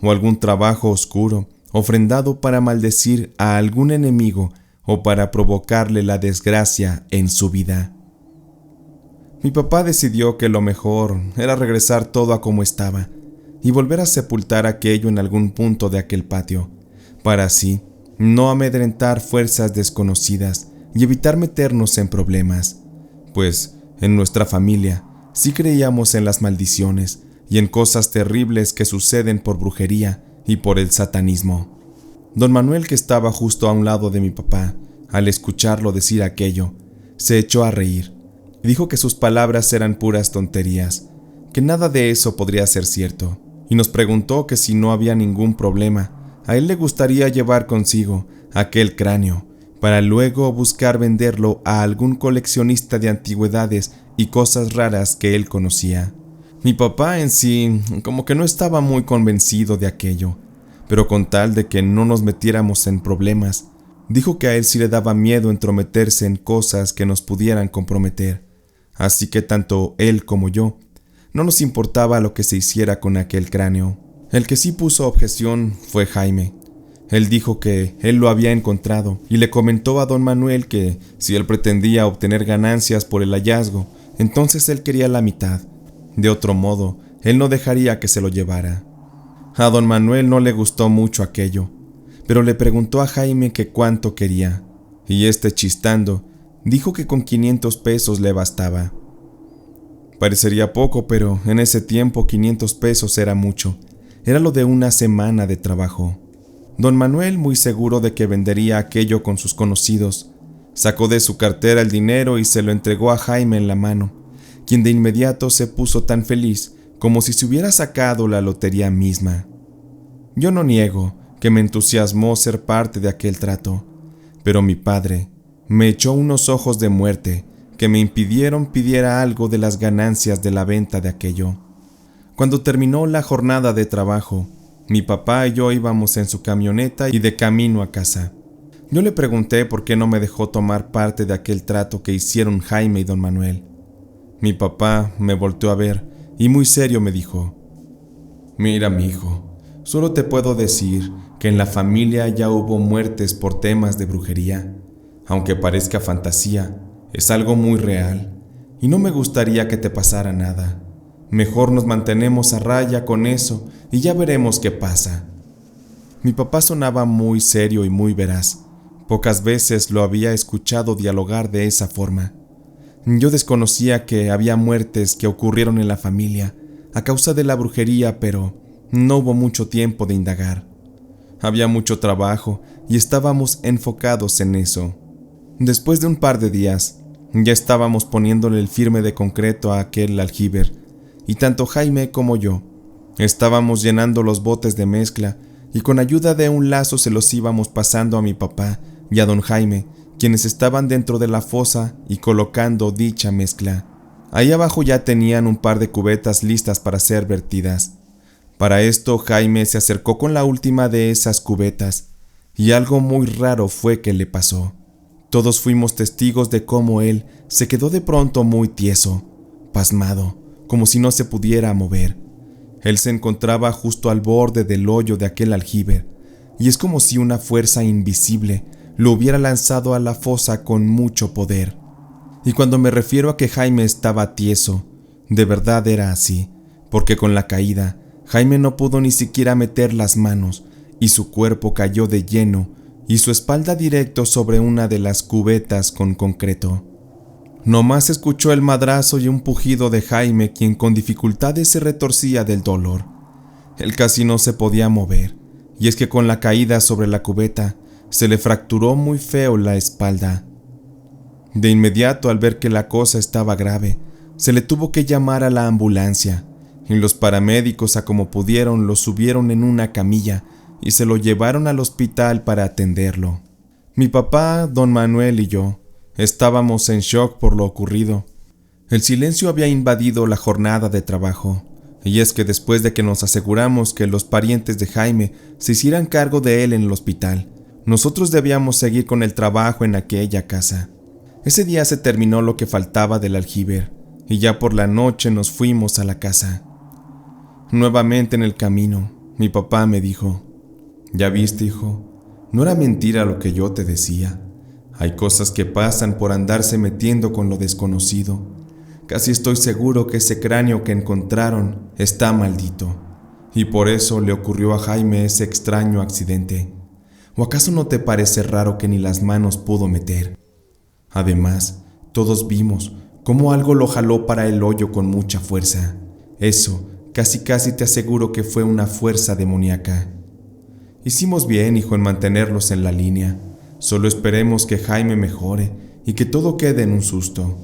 o algún trabajo oscuro ofrendado para maldecir a algún enemigo o para provocarle la desgracia en su vida. Mi papá decidió que lo mejor era regresar todo a como estaba y volver a sepultar aquello en algún punto de aquel patio, para así no amedrentar fuerzas desconocidas y evitar meternos en problemas, pues en nuestra familia sí creíamos en las maldiciones y en cosas terribles que suceden por brujería y por el satanismo. Don Manuel, que estaba justo a un lado de mi papá, al escucharlo decir aquello, se echó a reír y dijo que sus palabras eran puras tonterías, que nada de eso podría ser cierto, y nos preguntó que si no había ningún problema, a él le gustaría llevar consigo aquel cráneo, para luego buscar venderlo a algún coleccionista de antigüedades y cosas raras que él conocía. Mi papá en sí como que no estaba muy convencido de aquello, pero con tal de que no nos metiéramos en problemas, dijo que a él sí le daba miedo entrometerse en cosas que nos pudieran comprometer, así que tanto él como yo no nos importaba lo que se hiciera con aquel cráneo. El que sí puso objeción fue Jaime. Él dijo que él lo había encontrado y le comentó a don Manuel que si él pretendía obtener ganancias por el hallazgo, entonces él quería la mitad. De otro modo, él no dejaría que se lo llevara. A don Manuel no le gustó mucho aquello, pero le preguntó a Jaime que cuánto quería, y este, chistando, dijo que con 500 pesos le bastaba. Parecería poco, pero en ese tiempo 500 pesos era mucho. Era lo de una semana de trabajo. Don Manuel, muy seguro de que vendería aquello con sus conocidos, sacó de su cartera el dinero y se lo entregó a Jaime en la mano, quien de inmediato se puso tan feliz como si se hubiera sacado la lotería misma. Yo no niego que me entusiasmó ser parte de aquel trato, pero mi padre me echó unos ojos de muerte que me impidieron pidiera algo de las ganancias de la venta de aquello. Cuando terminó la jornada de trabajo, mi papá y yo íbamos en su camioneta y de camino a casa. Yo le pregunté por qué no me dejó tomar parte de aquel trato que hicieron Jaime y don Manuel. Mi papá me volteó a ver y muy serio me dijo: «Mira, mi hijo, solo te puedo decir que en la familia ya hubo muertes por temas de brujería. Aunque parezca fantasía, es algo muy real y no me gustaría que te pasara nada. Mejor nos mantenemos a raya con eso y ya veremos qué pasa». Mi papá sonaba muy serio y muy veraz. Pocas veces lo había escuchado dialogar de esa forma. Yo desconocía que había muertes que ocurrieron en la familia a causa de la brujería, pero no hubo mucho tiempo de indagar. Había mucho trabajo y estábamos enfocados en eso. Después de un par de días, ya estábamos poniéndole el firme de concreto a aquel aljibe, y tanto Jaime como yo estábamos llenando los botes de mezcla y con ayuda de un lazo se los íbamos pasando a mi papá y a don Jaime, quienes estaban dentro de la fosa y colocando dicha mezcla. Ahí abajo ya tenían un par de cubetas listas para ser vertidas. Para esto Jaime se acercó con la última de esas cubetas, y algo muy raro fue que le pasó. Todos fuimos testigos de cómo él se quedó de pronto muy tieso, pasmado, como si no se pudiera mover. Él se encontraba justo al borde del hoyo de aquel aljibe, y es como si una fuerza invisible lo hubiera lanzado a la fosa con mucho poder. Y cuando me refiero a que Jaime estaba tieso, de verdad era así, porque con la caída, Jaime no pudo ni siquiera meter las manos, y su cuerpo cayó de lleno, y su espalda directo sobre una de las cubetas con concreto. Nomás escuchó el madrazo y un pujido de Jaime, quien con dificultades se retorcía del dolor. Él casi no se podía mover, y es que con la caída sobre la cubeta, se le fracturó muy feo la espalda. De inmediato, al ver que la cosa estaba grave, se le tuvo que llamar a la ambulancia, y los paramédicos a como pudieron lo subieron en una camilla y se lo llevaron al hospital para atenderlo. Mi papá, don Manuel y yo estábamos en shock por lo ocurrido. El silencio había invadido la jornada de trabajo, y es que después de que nos aseguramos que los parientes de Jaime se hicieran cargo de él en el hospital, nosotros debíamos seguir con el trabajo en aquella casa. Ese día se terminó lo que faltaba del aljibe, y ya por la noche nos fuimos a la casa. Nuevamente en el camino, mi papá me dijo: «¿Ya viste, hijo? No era mentira lo que yo te decía. Hay cosas que pasan por andarse metiendo con lo desconocido. Casi estoy seguro que ese cráneo que encontraron está maldito, y por eso le ocurrió a Jaime ese extraño accidente. ¿O acaso no te parece raro que ni las manos pudo meter? Además, todos vimos cómo algo lo jaló para el hoyo con mucha fuerza. Eso, casi te aseguro que fue una fuerza demoníaca. Hicimos bien, hijo, en mantenerlos en la línea. Solo esperemos que Jaime mejore y que todo quede en un susto.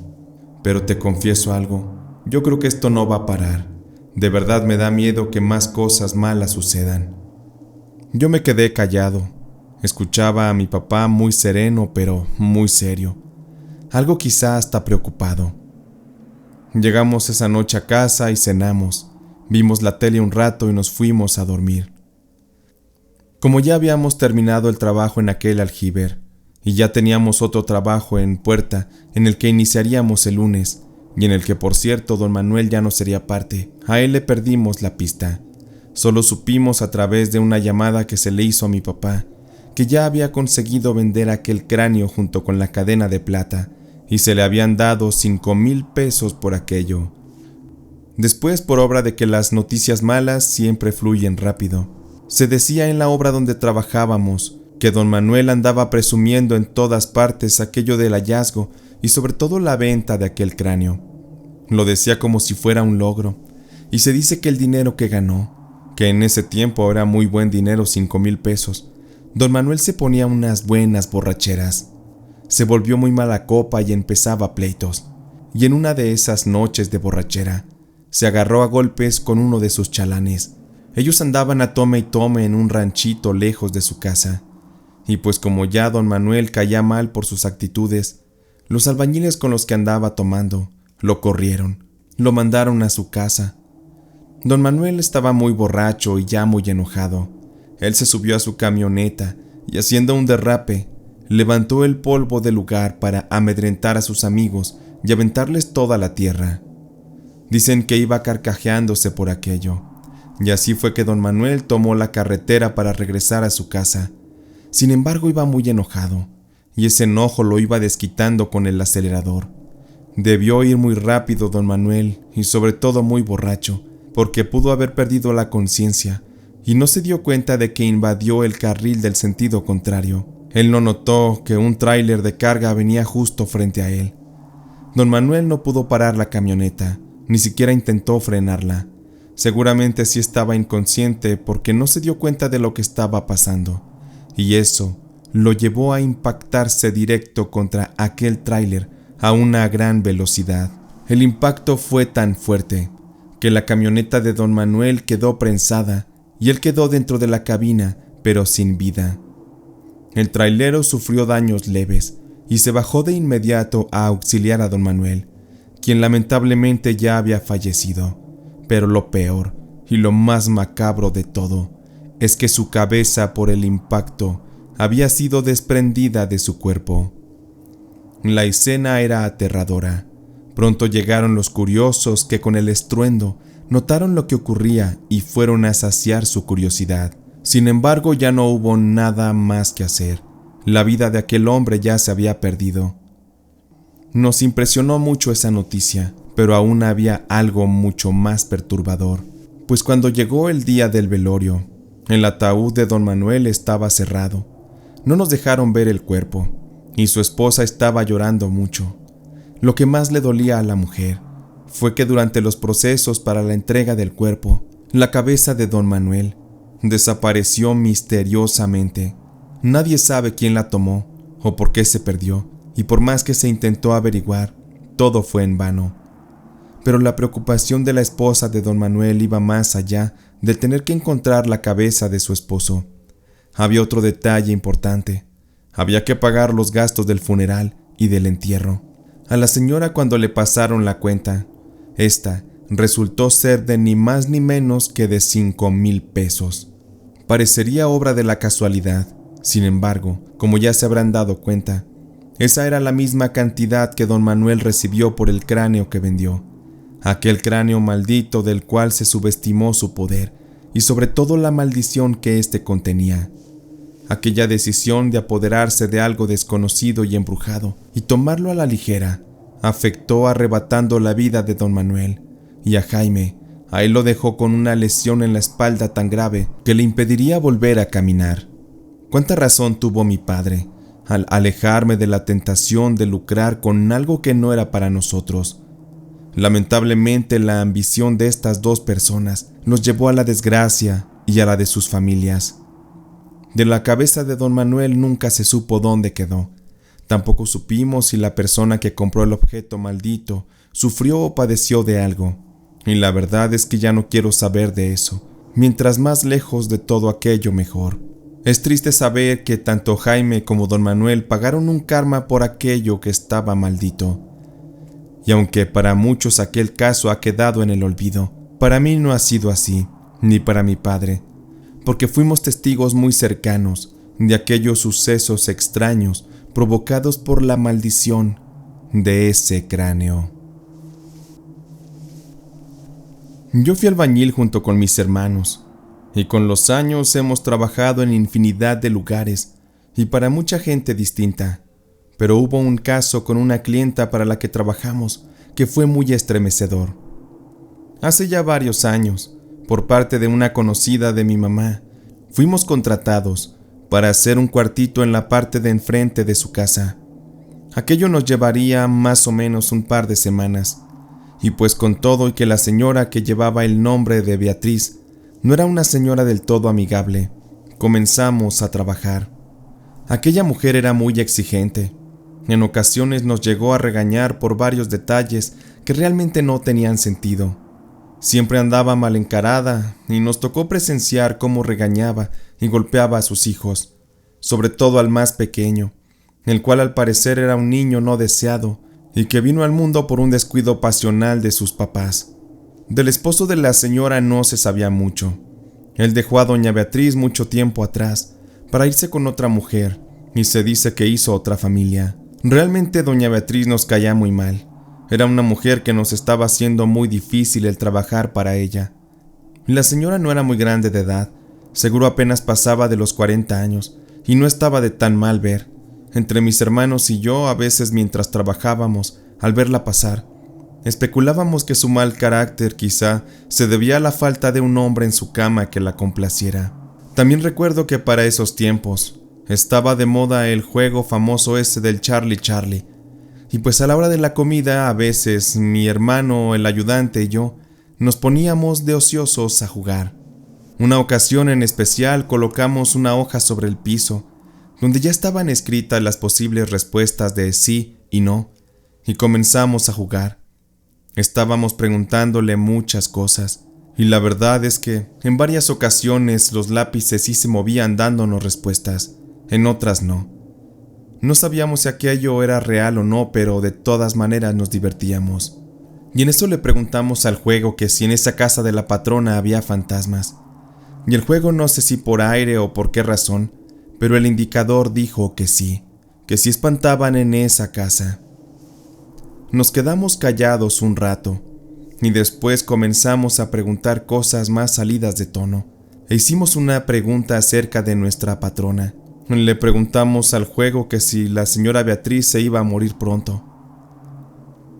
Pero te confieso algo, yo creo que esto no va a parar. De verdad me da miedo que más cosas malas sucedan». Yo me quedé callado. Escuchaba a mi papá muy sereno, pero muy serio. Algo quizá hasta preocupado. Llegamos esa noche a casa y cenamos. Vimos la tele un rato y nos fuimos a dormir. Como ya habíamos terminado el trabajo en aquel aljibe, y ya teníamos otro trabajo en puerta en el que iniciaríamos el lunes, y en el que, por cierto, don Manuel ya no sería parte, a él le perdimos la pista. Solo supimos a través de una llamada que se le hizo a mi papá, que ya había conseguido vender aquel cráneo junto con la cadena de plata, y se le habían dado 5,000 pesos por aquello. Después, por obra de que las noticias malas siempre fluyen rápido, Se decía en la obra donde trabajábamos que don Manuel andaba presumiendo en todas partes aquello del hallazgo y sobre todo la venta de aquel cráneo. Lo decía como si fuera un logro, y se dice que el dinero que ganó, que en ese tiempo era muy buen dinero, 5,000 pesos, don Manuel se ponía unas buenas borracheras. Se volvió muy mala copa y empezaba pleitos, y en una de esas noches de borrachera, se agarró a golpes con uno de sus chalanes. Ellos andaban a tome y tome en un ranchito lejos de su casa, y pues como ya don Manuel caía mal por sus actitudes, los albañiles con los que andaba tomando lo corrieron, lo mandaron a su casa. Don Manuel estaba muy borracho y ya muy enojado. Él se subió a su camioneta y haciendo un derrape, levantó el polvo del lugar para amedrentar a sus amigos y aventarles toda la tierra. Dicen que iba carcajeándose por aquello, y así fue que don Manuel tomó la carretera para regresar a su casa. Sin embargo, iba muy enojado, y ese enojo lo iba desquitando con el acelerador. Debió ir muy rápido don Manuel, y sobre todo muy borracho, porque pudo haber perdido la conciencia, y no se dio cuenta de que invadió el carril del sentido contrario. Él no notó que un tráiler de carga venía justo frente a él. Don Manuel no pudo parar la camioneta, ni siquiera intentó frenarla. Seguramente sí estaba inconsciente porque no se dio cuenta de lo que estaba pasando, y eso lo llevó a impactarse directo contra aquel tráiler a una gran velocidad. El impacto fue tan fuerte que la camioneta de don Manuel quedó prensada y él quedó dentro de la cabina, pero sin vida. El trailero sufrió daños leves y se bajó de inmediato a auxiliar a don Manuel, quien lamentablemente ya había fallecido. Pero lo peor y lo más macabro de todo es que su cabeza por el impacto había sido desprendida de su cuerpo. La escena era aterradora. Pronto llegaron los curiosos que con el estruendo notaron lo que ocurría y fueron a saciar su curiosidad. Sin embargo, ya no hubo nada más que hacer. La vida de aquel hombre ya se había perdido. Nos impresionó mucho esa noticia, pero aún había algo mucho más perturbador, pues cuando llegó el día del velorio, el ataúd de don Manuel estaba cerrado. No nos dejaron ver el cuerpo, y su esposa estaba llorando mucho. Lo que más le dolía a la mujer fue que durante los procesos para la entrega del cuerpo, la cabeza de don Manuel desapareció misteriosamente. Nadie sabe quién la tomó o por qué se perdió, y por más que se intentó averiguar, todo fue en vano. Pero la preocupación de la esposa de don Manuel iba más allá de tener que encontrar la cabeza de su esposo. Había otro detalle importante. Había que pagar los gastos del funeral y del entierro. A la señora, cuando le pasaron la cuenta, esta resultó ser de ni más ni menos que de 5,000 pesos. Parecería obra de la casualidad. Sin embargo, como ya se habrán dado cuenta, esa era la misma cantidad que don Manuel recibió por el cráneo que vendió. Aquel cráneo maldito del cual se subestimó su poder y sobre todo la maldición que éste contenía. Aquella decisión de apoderarse de algo desconocido y embrujado y tomarlo a la ligera afectó arrebatando la vida de don Manuel, y a Jaime, a él lo dejó con una lesión en la espalda tan grave que le impediría volver a caminar. ¿Cuánta razón tuvo mi padre al alejarme de la tentación de lucrar con algo que no era para nosotros? Lamentablemente, la ambición de estas dos personas los llevó a la desgracia y a la de sus familias. De la cabeza de don Manuel nunca se supo dónde quedó. Tampoco supimos si la persona que compró el objeto maldito sufrió o padeció de algo. Y la verdad es que ya no quiero saber de eso. Mientras más lejos de todo aquello, mejor. Es triste saber que tanto Jaime como don Manuel pagaron un karma por aquello que estaba maldito. Y aunque para muchos aquel caso ha quedado en el olvido, para mí no ha sido así, ni para mi padre, porque fuimos testigos muy cercanos de aquellos sucesos extraños provocados por la maldición de ese cráneo. Yo fui albañil junto con mis hermanos, y con los años hemos trabajado en infinidad de lugares y para mucha gente distinta, pero hubo un caso con una clienta para la que trabajamos que fue muy estremecedor. Hace ya varios años, por parte de una conocida de mi mamá, Fuimos contratados para hacer un cuartito en la parte de enfrente de su casa. Aquello nos llevaría más o menos un par de semanas, y pues con todo y que la señora que llevaba el nombre de Beatriz no era una señora del todo amigable, comenzamos a trabajar. Aquella mujer era muy exigente. En ocasiones nos llegó a regañar por varios detalles que realmente no tenían sentido. Siempre andaba mal encarada y nos tocó presenciar cómo regañaba y golpeaba a sus hijos, sobre todo al más pequeño, el cual al parecer era un niño no deseado y que vino al mundo por un descuido pasional de sus papás. Del esposo de la señora no se sabía mucho. Él dejó a doña Beatriz mucho tiempo atrás para irse con otra mujer y se dice que hizo otra familia. Realmente doña Beatriz nos caía muy mal. Era una mujer que nos estaba haciendo muy difícil el trabajar para ella. La señora no era muy grande de edad, seguro apenas pasaba de los 40 años, y no estaba de tan mal ver. Entre mis hermanos y yo, a veces mientras trabajábamos, al verla pasar, especulábamos que su mal carácter quizá se debía a la falta de un hombre en su cama que la complaciera. También recuerdo que para esos tiempos estaba de moda el juego famoso ese del Charlie Charlie, y pues a la hora de la comida a veces mi hermano, el ayudante y yo nos poníamos de ociosos a jugar. Una ocasión en especial colocamos una hoja sobre el piso donde ya estaban escritas las posibles respuestas de sí y no, y comenzamos a jugar. Estábamos preguntándole muchas cosas, y la verdad es que en varias ocasiones los lápices sí se movían dándonos respuestas, en otras no. No sabíamos si aquello era real o no, pero de todas maneras nos divertíamos. Y en eso le preguntamos al juego que si en esa casa de la patrona había fantasmas. Y el juego, no sé si por aire o por qué razón, pero el indicador dijo que sí espantaban en esa casa. Nos quedamos callados un rato, y después comenzamos a preguntar cosas más salidas de tono, e hicimos una pregunta acerca de nuestra patrona. Le preguntamos al juego que si la señora Beatriz se iba a morir pronto.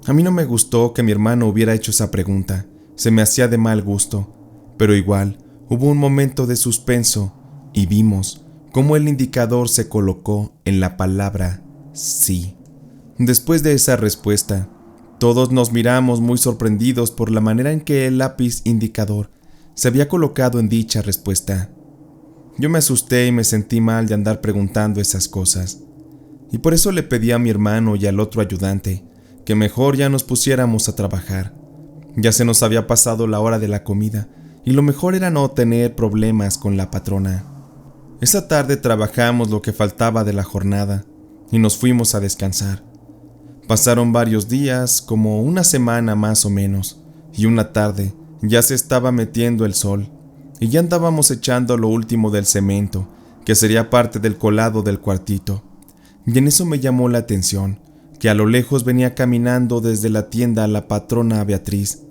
A mí no me gustó que mi hermano hubiera hecho esa pregunta, se me hacía de mal gusto, pero igual hubo un momento de suspenso y vimos cómo el indicador se colocó en la palabra sí. Después de esa respuesta, todos nos miramos muy sorprendidos por la manera en que el lápiz indicador se había colocado en dicha respuesta. Yo me asusté y me sentí mal de andar preguntando esas cosas, y por eso le pedí a mi hermano y al otro ayudante que mejor ya nos pusiéramos a trabajar. Ya se nos había pasado la hora de la comida, y lo mejor era no tener problemas con la patrona. Esa tarde trabajamos lo que faltaba de la jornada, y nos fuimos a descansar. Pasaron varios días, como una semana más o menos, y una tarde ya se estaba metiendo el sol, y ya andábamos echando lo último del cemento, que sería parte del colado del cuartito. Y en eso me llamó la atención, que a lo lejos venía caminando desde la tienda la patrona Beatriz,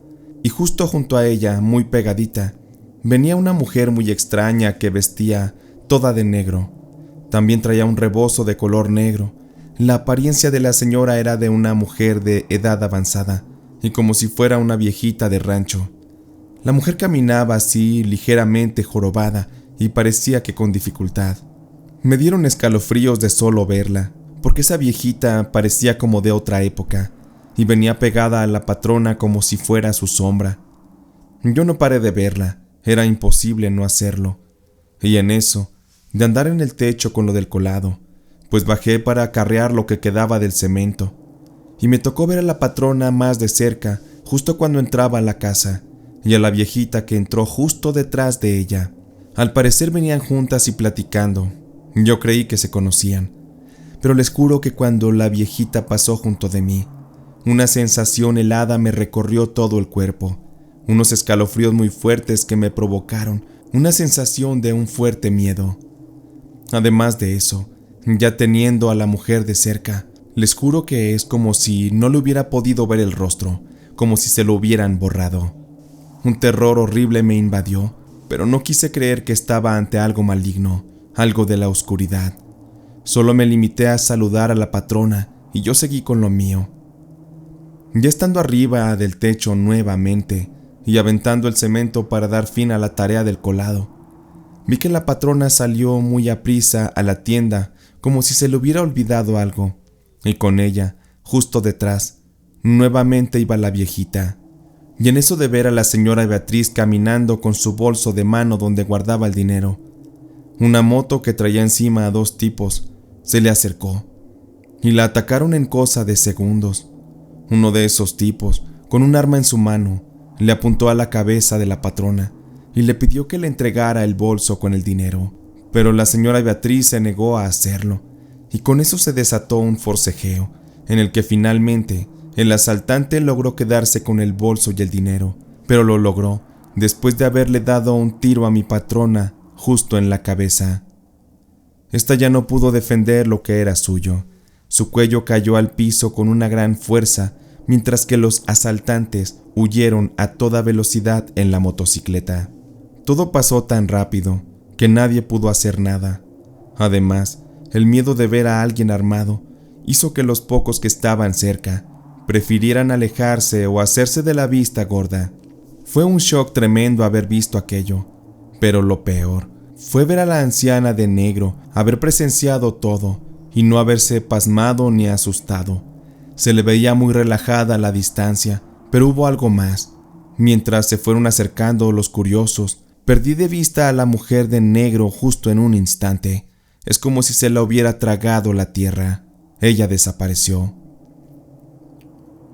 y justo junto a ella, muy pegadita, venía una mujer muy extraña que vestía toda de negro. También traía un rebozo de color negro. La apariencia de la señora era de una mujer de edad avanzada, y como si fuera una viejita de rancho. La mujer caminaba así, ligeramente jorobada, y parecía que con dificultad. Me dieron escalofríos de solo verla, porque esa viejita parecía como de otra época, y venía pegada a la patrona como si fuera su sombra. Yo no paré de verla, era imposible no hacerlo. Y en eso, de andar en el techo con lo del colado, pues bajé para acarrear lo que quedaba del cemento, y me tocó ver a la patrona más de cerca, justo cuando entraba a la casa, y a la viejita que entró justo detrás de ella. Al parecer venían juntas y platicando. Yo creí que se conocían, pero les juro que cuando la viejita pasó junto de mí, una sensación helada me recorrió todo el cuerpo, unos escalofríos muy fuertes que me provocaron una sensación de un fuerte miedo. Además de eso, ya teniendo a la mujer de cerca, les juro que es como si no le hubiera podido ver el rostro, como si se lo hubieran borrado. Un terror horrible me invadió, pero no quise creer que estaba ante algo maligno, algo de la oscuridad. Solo me limité a saludar a la patrona y yo seguí con lo mío. Ya estando arriba del techo nuevamente y aventando el cemento para dar fin a la tarea del colado, Vi que la patrona salió muy aprisa a la tienda, como si se le hubiera olvidado algo, y con ella, justo detrás, nuevamente iba la viejita. Y en eso de ver a la señora Beatriz caminando con su bolso de mano donde guardaba el dinero, una moto que traía encima a 2 tipos se le acercó y la atacaron en cosa de segundos. Uno de esos tipos, con un arma en su mano, le apuntó a la cabeza de la patrona y le pidió que le entregara el bolso con el dinero, pero la señora Beatriz se negó a hacerlo, y con eso se desató un forcejeo, en el que finalmente el asaltante logró quedarse con el bolso y el dinero, pero lo logró después de haberle dado un tiro a mi patrona justo en la cabeza. Esta ya no pudo defender lo que era suyo. Su cuello cayó al piso con una gran fuerza, mientras que los asaltantes huyeron a toda velocidad en la motocicleta. Todo pasó tan rápido que nadie pudo hacer nada. Además, el miedo de ver a alguien armado hizo que los pocos que estaban cerca prefirieran alejarse o hacerse de la vista gorda. Fue un shock tremendo haber visto aquello, pero lo peor fue ver a la anciana de negro haber presenciado todo y no haberse pasmado ni asustado. Se le veía muy relajada a la distancia, pero hubo algo más. Mientras se fueron acercando los curiosos, perdí de vista a la mujer de negro justo en un instante. Es como si se la hubiera tragado la tierra. Ella desapareció.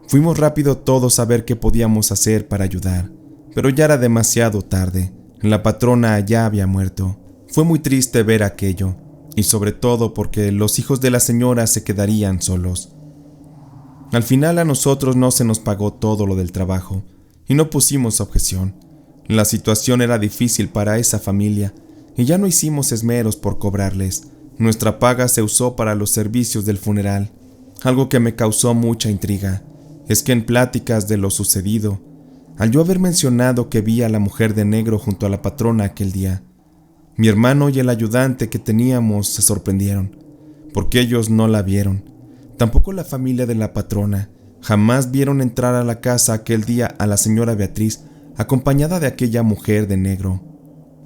Fuimos rápido todos a ver qué podíamos hacer para ayudar, pero ya era demasiado tarde. La patrona ya había muerto. Fue muy triste ver aquello, y sobre todo porque los hijos de la señora se quedarían solos. Al final a nosotros no se nos pagó todo lo del trabajo, y no pusimos objeción. La situación era difícil para esa familia, y ya no hicimos esmeros por cobrarles. Nuestra paga se usó para los servicios del funeral. Algo que me causó mucha intriga es que en pláticas de lo sucedido, al yo haber mencionado que vi a la mujer de negro junto a la patrona aquel día, mi hermano y el ayudante que teníamos se sorprendieron, porque ellos no la vieron. Tampoco la familia de la patrona. Jamás vieron entrar a la casa aquel día a la señora Beatriz acompañada de aquella mujer de negro.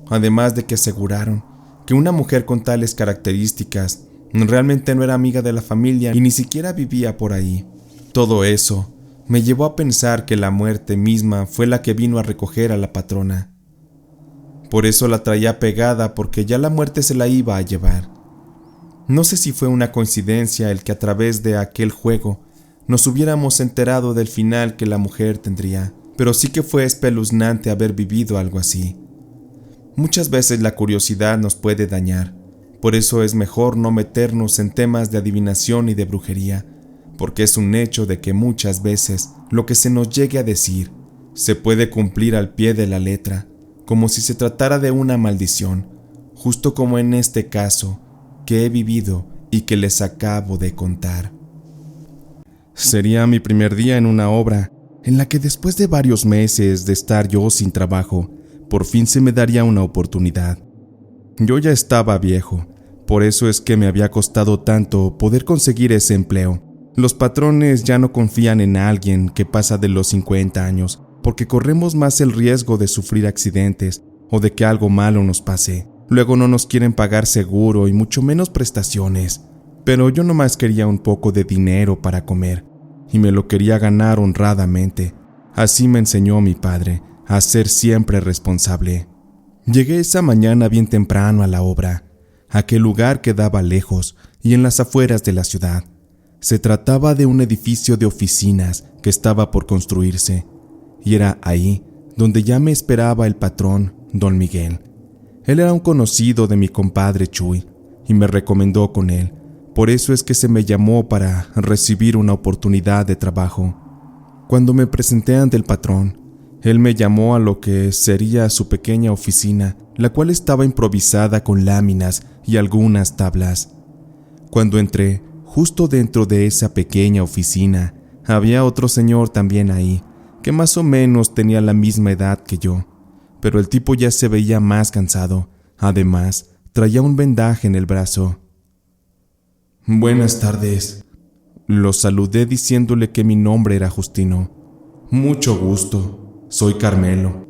Además de que aseguraron que una mujer con tales características realmente no era amiga de la familia y ni siquiera vivía por ahí. Todo eso me llevó a pensar que la muerte misma fue la que vino a recoger a la patrona. Por eso la traía pegada, porque ya la muerte se la iba a llevar. No sé si fue una coincidencia el que a través de aquel juego nos hubiéramos enterado del final que la mujer tendría, pero sí que fue espeluznante haber vivido algo así. Muchas veces la curiosidad nos puede dañar, por eso es mejor no meternos en temas de adivinación y de brujería, porque es un hecho de que muchas veces lo que se nos llegue a decir se puede cumplir al pie de la letra, como si se tratara de una maldición, justo como en este caso que he vivido y que les acabo de contar. Sería mi primer día en una obra en la que después de varios meses de estar yo sin trabajo, por fin se me daría una oportunidad. Yo ya estaba viejo, por eso es que me había costado tanto poder conseguir ese empleo. Los patrones ya no confían en alguien que pasa de los 50 años, porque corremos más el riesgo de sufrir accidentes o de que algo malo nos pase. Luego no nos quieren pagar seguro y mucho menos prestaciones. Pero yo nomás quería un poco de dinero para comer, y me lo quería ganar honradamente. Así me enseñó mi padre, a ser siempre responsable. Llegué esa mañana bien temprano a la obra. Aquel lugar quedaba lejos y en las afueras de la ciudad. Se trataba de un edificio de oficinas que estaba por construirse, y era ahí donde ya me esperaba el patrón, don Miguel. Él era un conocido de mi compadre Chuy y me recomendó con él. Por eso es que se me llamó para recibir una oportunidad de trabajo. Cuando me presenté ante el patrón, él me llamó a lo que sería su pequeña oficina, la cual estaba improvisada con láminas y algunas tablas. Cuando entré, justo dentro de esa pequeña oficina, había otro señor también ahí, que más o menos tenía la misma edad que yo, pero el tipo ya se veía más cansado. Además, traía un vendaje en el brazo. «Buenas tardes», lo saludé diciéndole que mi nombre era Justino. «Mucho gusto, soy Carmelo».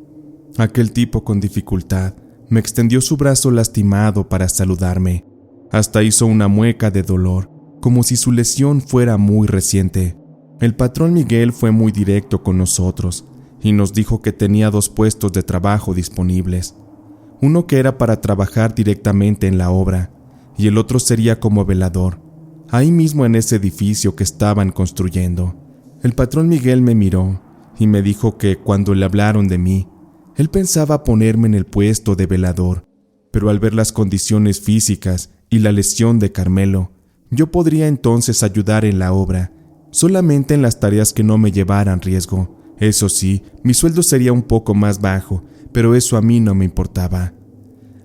Aquel tipo con dificultad Me extendió su brazo lastimado para saludarme. Hasta hizo una mueca de dolor, como si su lesión fuera muy reciente. El patrón Miguel fue muy directo con nosotros y nos dijo que tenía 2 puestos de trabajo disponibles. Uno que era para trabajar directamente en la obra y el otro sería como velador, ahí mismo en ese edificio que estaban construyendo. El patrón Miguel me miró y me dijo que cuando le hablaron de mí, él pensaba ponerme en el puesto de velador, pero al ver las condiciones físicas y la lesión de Carmelo, yo podría entonces ayudar en la obra, solamente en las tareas que no me llevaran riesgo. Eso sí, mi sueldo sería un poco más bajo, pero eso a mí no me importaba.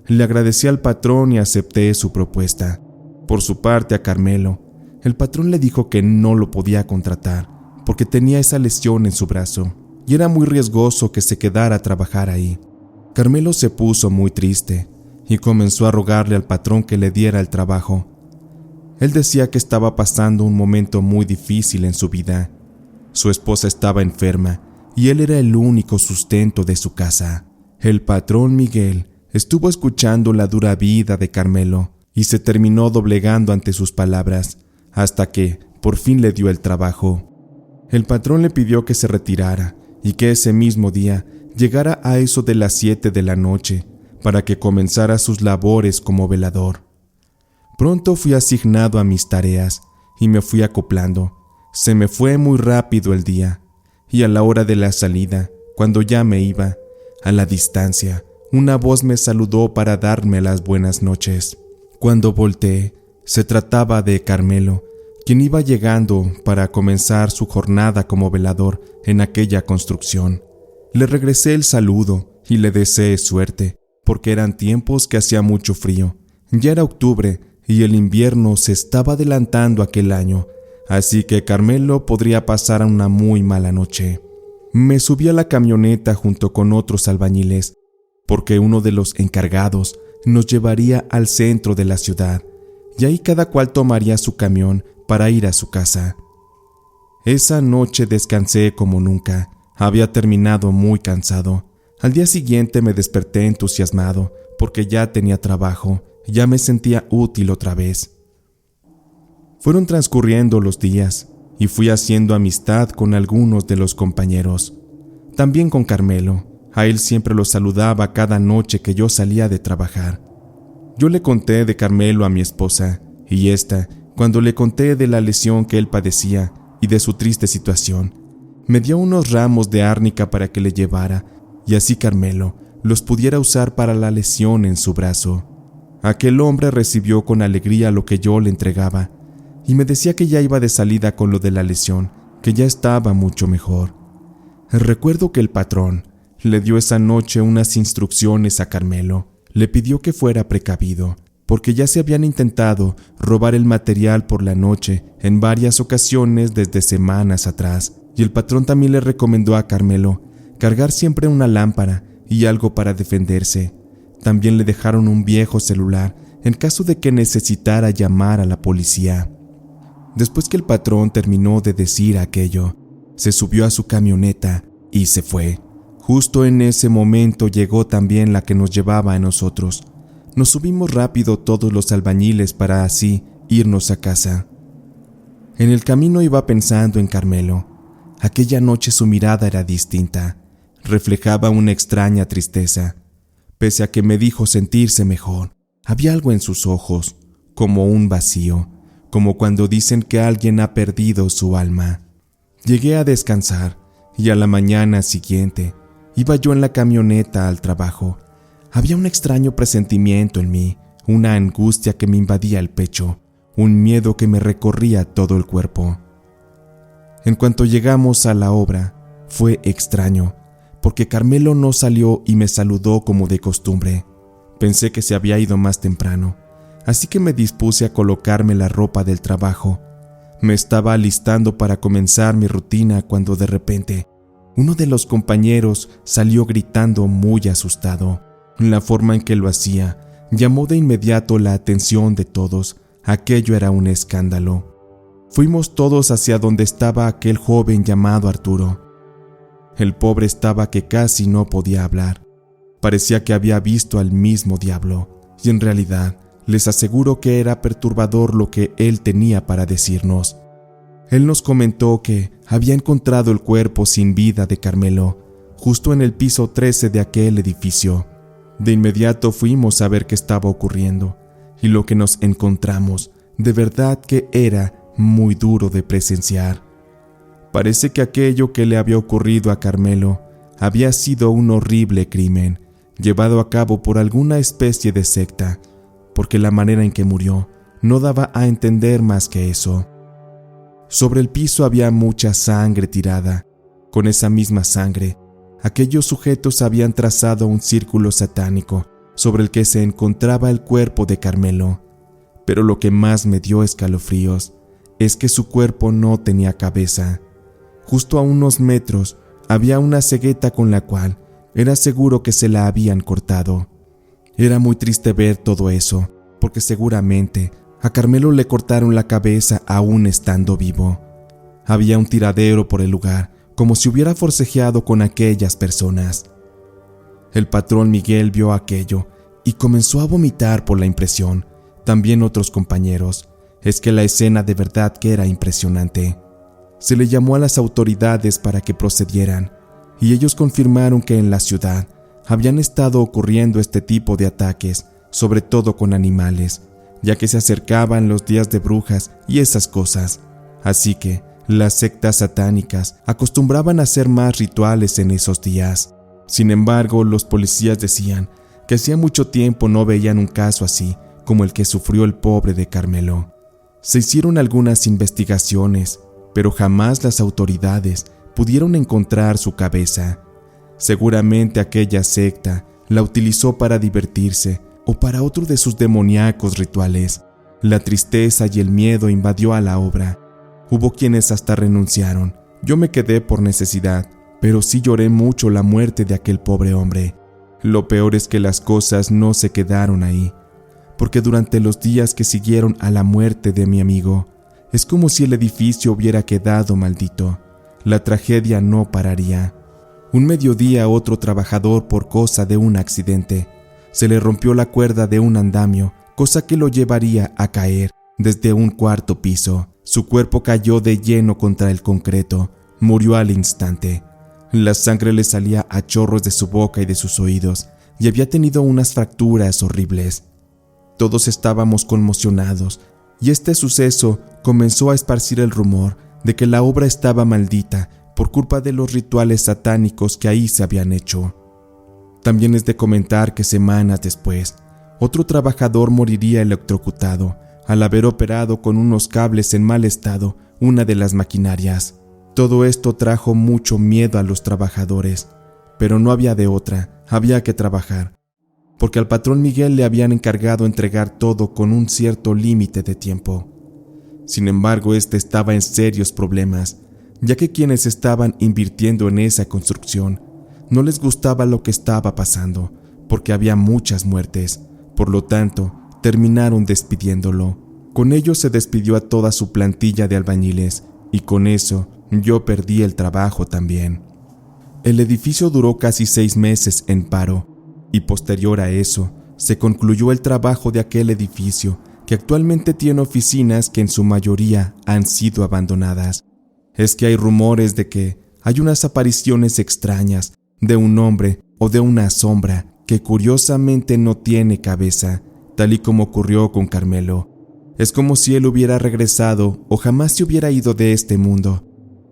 Le agradecí al patrón y acepté su propuesta. Por su parte, a Carmelo, el patrón le dijo que no lo podía contratar porque tenía esa lesión en su brazo y era muy riesgoso que se quedara a trabajar ahí. Carmelo se puso muy triste y comenzó a rogarle al patrón que le diera el trabajo. Él decía que estaba pasando un momento muy difícil en su vida. Su esposa estaba enferma y él era el único sustento de su casa. El patrón Miguel estuvo escuchando la dura vida de Carmelo y se terminó doblegando ante sus palabras hasta que por fin le dio el trabajo. El patrón le pidió que se retirara y que ese mismo día llegara a eso de las 7 de la noche para que comenzara sus labores como velador. Pronto fui asignado a mis tareas y me fui acoplando. Se me fue muy rápido el día y a la hora de la salida, cuando ya me iba, a la distancia, una voz me saludó para darme las buenas noches. Cuando volteé, se trataba de Carmelo, quien iba llegando para comenzar su jornada como velador en aquella construcción. Le regresé el saludo y le deseé suerte, porque eran tiempos que hacía mucho frío. Ya era octubre y el invierno se estaba adelantando aquel año, así que Carmelo podría pasar una muy mala noche. Me subí a la camioneta junto con otros albañiles, porque uno de los encargados nos llevaría al centro de la ciudad, y ahí cada cual tomaría su camión para ir a su casa. Esa noche descansé como nunca. Había terminado muy cansado. Al día siguiente me desperté entusiasmado, porque ya tenía trabajo, y ya me sentía útil otra vez. Fueron transcurriendo los días, y fui haciendo amistad con algunos de los compañeros. También con Carmelo. A él siempre lo saludaba cada noche que yo salía de trabajar. Yo le conté de Carmelo a mi esposa, y ésta, cuando le conté de la lesión que él padecía y de su triste situación, me dio unos ramos de árnica para que le llevara, y así Carmelo los pudiera usar para la lesión en su brazo. Aquel hombre recibió con alegría lo que yo le entregaba, y me decía que ya iba de salida con lo de la lesión, que ya estaba mucho mejor. Recuerdo que el patrón le dio esa noche unas instrucciones a Carmelo. Le pidió que fuera precavido, porque ya se habían intentado robar el material por la noche en varias ocasiones desde semanas atrás, y el patrón también le recomendó a Carmelo cargar siempre una lámpara y algo para defenderse. También le dejaron un viejo celular en caso de que necesitara llamar a la policía. Después que el patrón terminó de decir aquello, se subió a su camioneta y se fue. Justo en ese momento llegó también la que nos llevaba a nosotros. Nos subimos rápido todos los albañiles para así irnos a casa. En el camino iba pensando en Carmelo. Aquella noche su mirada era distinta. Reflejaba una extraña tristeza. Pese a que me dijo sentirse mejor, había algo en sus ojos, como un vacío, como cuando dicen que alguien ha perdido su alma. Llegué a descansar y a la mañana siguiente iba yo en la camioneta al trabajo. Había un extraño presentimiento en mí, una angustia que me invadía el pecho, un miedo que me recorría todo el cuerpo. En cuanto llegamos a la obra, fue extraño, porque Carmelo no salió y me saludó como de costumbre. Pensé que se había ido más temprano, así que me dispuse a colocarme la ropa del trabajo. Me estaba alistando para comenzar mi rutina cuando de repente uno de los compañeros salió gritando muy asustado. La forma en que lo hacía llamó de inmediato la atención de todos. Aquello era un escándalo. Fuimos todos hacia donde estaba aquel joven llamado Arturo. El pobre estaba que casi no podía hablar. Parecía que había visto al mismo diablo, y en realidad les aseguro que era perturbador lo que él tenía para decirnos. Él nos comentó que había encontrado el cuerpo sin vida de Carmelo, justo en el piso 13 de aquel edificio. De inmediato fuimos a ver qué estaba ocurriendo, y lo que nos encontramos de verdad que era muy duro de presenciar. Parece que aquello que le había ocurrido a Carmelo había sido un horrible crimen, llevado a cabo por alguna especie de secta, porque la manera en que murió no daba a entender más que eso. Sobre el piso había mucha sangre tirada. Con esa misma sangre, aquellos sujetos habían trazado un círculo satánico sobre el que se encontraba el cuerpo de Carmelo. Pero lo que más me dio escalofríos es que su cuerpo no tenía cabeza. Justo a unos metros había una cegueta con la cual era seguro que se la habían cortado. Era muy triste ver todo eso, porque seguramente a Carmelo le cortaron la cabeza aún estando vivo. Había un tiradero por el lugar, como si hubiera forcejeado con aquellas personas. El patrón Miguel vio aquello y comenzó a vomitar por la impresión. También otros compañeros. Es que la escena de verdad que era impresionante. Se le llamó a las autoridades para que procedieran, y ellos confirmaron que en la ciudad habían estado ocurriendo este tipo de ataques, sobre todo con animales, ya que se acercaban los días de brujas y esas cosas. Así que las sectas satánicas acostumbraban a hacer más rituales en esos días. Sin embargo, los policías decían que hacía mucho tiempo no veían un caso así como el que sufrió el pobre de Carmelo. Se hicieron algunas investigaciones, pero jamás las autoridades pudieron encontrar su cabeza. Seguramente aquella secta la utilizó para divertirse o para otro de sus demoníacos rituales. La tristeza y el miedo invadió a la obra. Hubo quienes hasta renunciaron. Yo me quedé por necesidad, pero sí lloré mucho la muerte de aquel pobre hombre. Lo peor es que las cosas no se quedaron ahí, porque durante los días que siguieron a la muerte de mi amigo, es como si el edificio hubiera quedado maldito. La tragedia no pararía. Un mediodía otro trabajador, por cosa de un accidente, se le rompió la cuerda de un andamio, cosa que lo llevaría a caer desde un cuarto piso. Su cuerpo cayó de lleno contra el concreto. Murió al instante. La sangre le salía a chorros de su boca y de sus oídos, y había tenido unas fracturas horribles. Todos estábamos conmocionados, y este suceso comenzó a esparcir el rumor de que la obra estaba maldita por culpa de los rituales satánicos que ahí se habían hecho. También es de comentar que semanas después, otro trabajador moriría electrocutado al haber operado con unos cables en mal estado una de las maquinarias. Todo esto trajo mucho miedo a los trabajadores, pero no había de otra, había que trabajar, porque al patrón Miguel le habían encargado entregar todo con un cierto límite de tiempo. Sin embargo, este estaba en serios problemas, ya que quienes estaban invirtiendo en esa construcción no les gustaba lo que estaba pasando, porque había muchas muertes. Por lo tanto, terminaron despidiéndolo. Con ello se despidió a toda su plantilla de albañiles, y con eso yo perdí el trabajo también. El edificio duró casi 6 meses en paro, y posterior a eso, se concluyó el trabajo de aquel edificio, que actualmente tiene oficinas que en su mayoría han sido abandonadas. Es que hay rumores de que hay unas apariciones extrañas de un hombre o de una sombra que curiosamente no tiene cabeza, tal y como ocurrió con Carmelo. Es como si él hubiera regresado o jamás se hubiera ido de este mundo.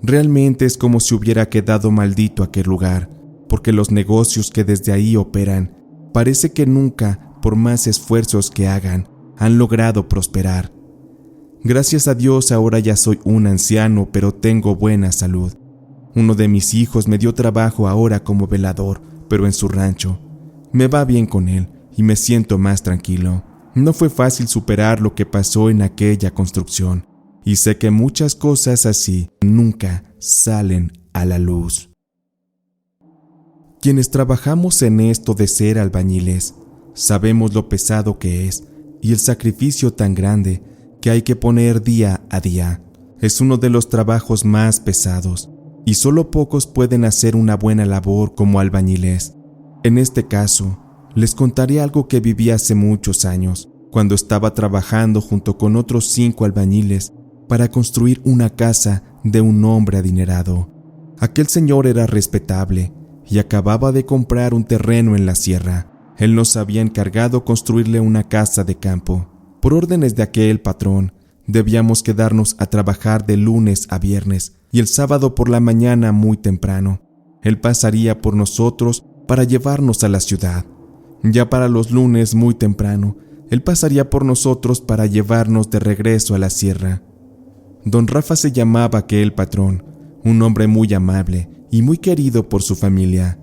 Realmente es como si hubiera quedado maldito aquel lugar, porque los negocios que desde ahí operan, parece que nunca, por más esfuerzos que hagan, han logrado prosperar. Gracias a Dios ahora ya soy un anciano, pero tengo buena salud. Uno de mis hijos me dio trabajo ahora como velador, pero en su rancho. Me va bien con él y me siento más tranquilo. No fue fácil superar lo que pasó en aquella construcción, y sé que muchas cosas así nunca salen a la luz. Quienes trabajamos en esto de ser albañiles, sabemos lo pesado que es y el sacrificio tan grande que hay que poner día a día. Es uno de los trabajos más pesados, y solo pocos pueden hacer una buena labor como albañiles. En este caso, les contaré algo que viví hace muchos años, cuando estaba trabajando junto con otros 5 albañiles para construir una casa de un hombre adinerado. Aquel señor era respetable y acababa de comprar un terreno en la sierra. Él nos había encargado construirle una casa de campo. Por órdenes de aquel patrón, debíamos quedarnos a trabajar de lunes a viernes y el sábado por la mañana muy temprano. Él pasaría por nosotros para llevarnos a la ciudad. Ya para los lunes muy temprano, él pasaría por nosotros para llevarnos de regreso a la sierra. Don Rafa se llamaba aquel patrón, un hombre muy amable y muy querido por su familia.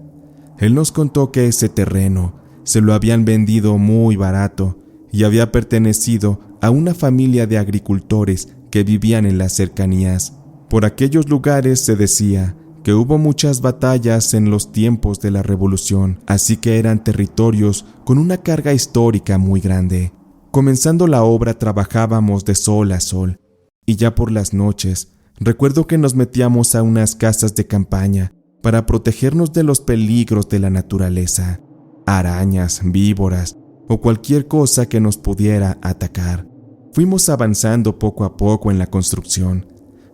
Él nos contó que ese terreno se lo habían vendido muy barato y había pertenecido a una familia de agricultores que vivían en las cercanías. Por aquellos lugares se decía que hubo muchas batallas en los tiempos de la Revolución, así que eran territorios con una carga histórica muy grande. Comenzando la obra trabajábamos de sol a sol, y ya por las noches recuerdo que nos metíamos a unas casas de campaña para protegernos de los peligros de la naturaleza, arañas, víboras o cualquier cosa que nos pudiera atacar. Fuimos avanzando poco a poco en la construcción.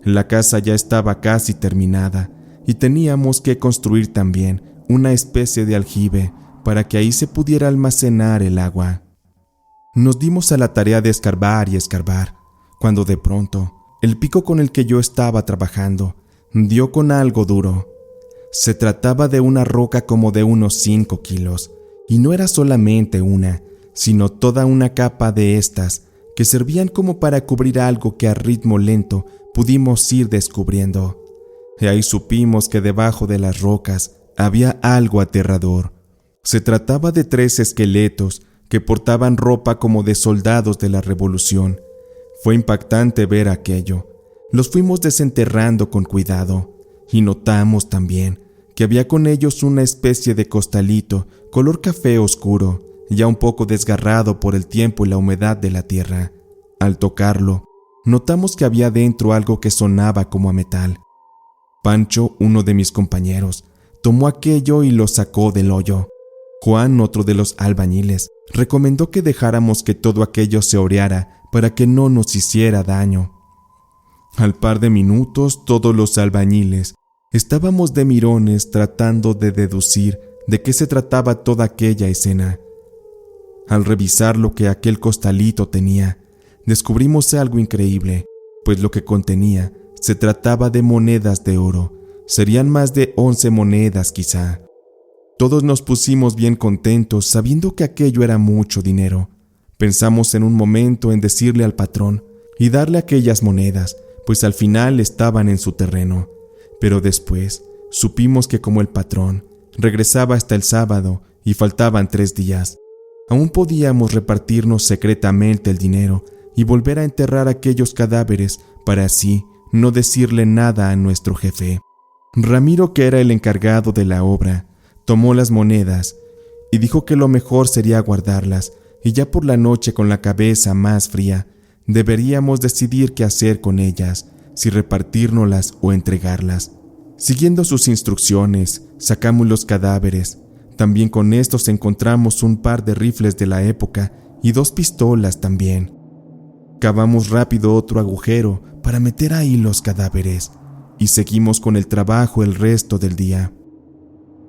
La casa ya estaba casi terminada y teníamos que construir también una especie de aljibe para que ahí se pudiera almacenar el agua. Nos dimos a la tarea de escarbar y escarbar, cuando de pronto el pico con el que yo estaba trabajando dio con algo duro. Se trataba de una roca como de unos 5 kilos, y no era solamente una, sino toda una capa de estas que servían como para cubrir algo que a ritmo lento pudimos ir descubriendo. Y ahí supimos que debajo de las rocas había algo aterrador. Se trataba de 3 esqueletos que portaban ropa como de soldados de la Revolución. Fue impactante ver aquello. Los fuimos desenterrando con cuidado y notamos también que había con ellos una especie de costalito color café oscuro, ya un poco desgarrado por el tiempo y la humedad de la tierra. Al tocarlo, notamos que había dentro algo que sonaba como a metal. Pancho, uno de mis compañeros, tomó aquello y lo sacó del hoyo. Juan, otro de los albañiles, recomendó que dejáramos que todo aquello se oreara para que no nos hiciera daño. Al par de minutos, todos los albañiles estábamos de mirones tratando de deducir de qué se trataba toda aquella escena. Al revisar lo que aquel costalito tenía, descubrimos algo increíble, pues lo que contenía se trataba de monedas de oro. Serían más de 11 monedas quizá. Todos nos pusimos bien contentos sabiendo que aquello era mucho dinero. Pensamos en un momento en decirle al patrón y darle aquellas monedas, pues al final estaban en su terreno. Pero después supimos que como el patrón regresaba hasta el sábado y faltaban 3 días, aún podíamos repartirnos secretamente el dinero y volver a enterrar aquellos cadáveres para así no decirle nada a nuestro jefe. Ramiro, que era el encargado de la obra, tomó las monedas y dijo que lo mejor sería guardarlas y ya por la noche con la cabeza más fría deberíamos decidir qué hacer con ellas, si repartírnoslas o entregarlas. Siguiendo sus instrucciones, sacamos los cadáveres. También con estos encontramos un par de rifles de la época y 2 pistolas también. Cavamos rápido otro agujero para meter ahí los cadáveres y seguimos con el trabajo el resto del día.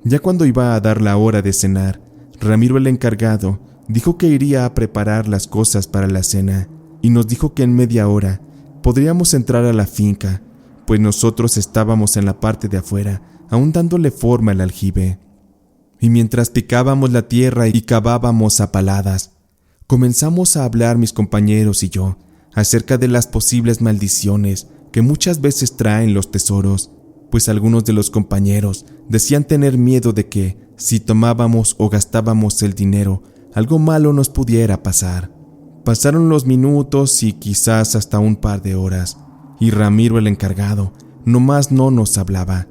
Ya cuando iba a dar la hora de cenar, Ramiro, el encargado, dijo que iría a preparar las cosas para la cena y nos dijo que en media hora podríamos entrar a la finca, pues nosotros estábamos en la parte de afuera, aún dándole forma al aljibe. Y mientras picábamos la tierra y cavábamos a paladas, comenzamos a hablar mis compañeros y yo acerca de las posibles maldiciones que muchas veces traen los tesoros, pues algunos de los compañeros decían tener miedo de que, si tomábamos o gastábamos el dinero, algo malo nos pudiera pasar. Pasaron los minutos y quizás hasta un par de horas, y Ramiro, el encargado, nomás no nos hablaba,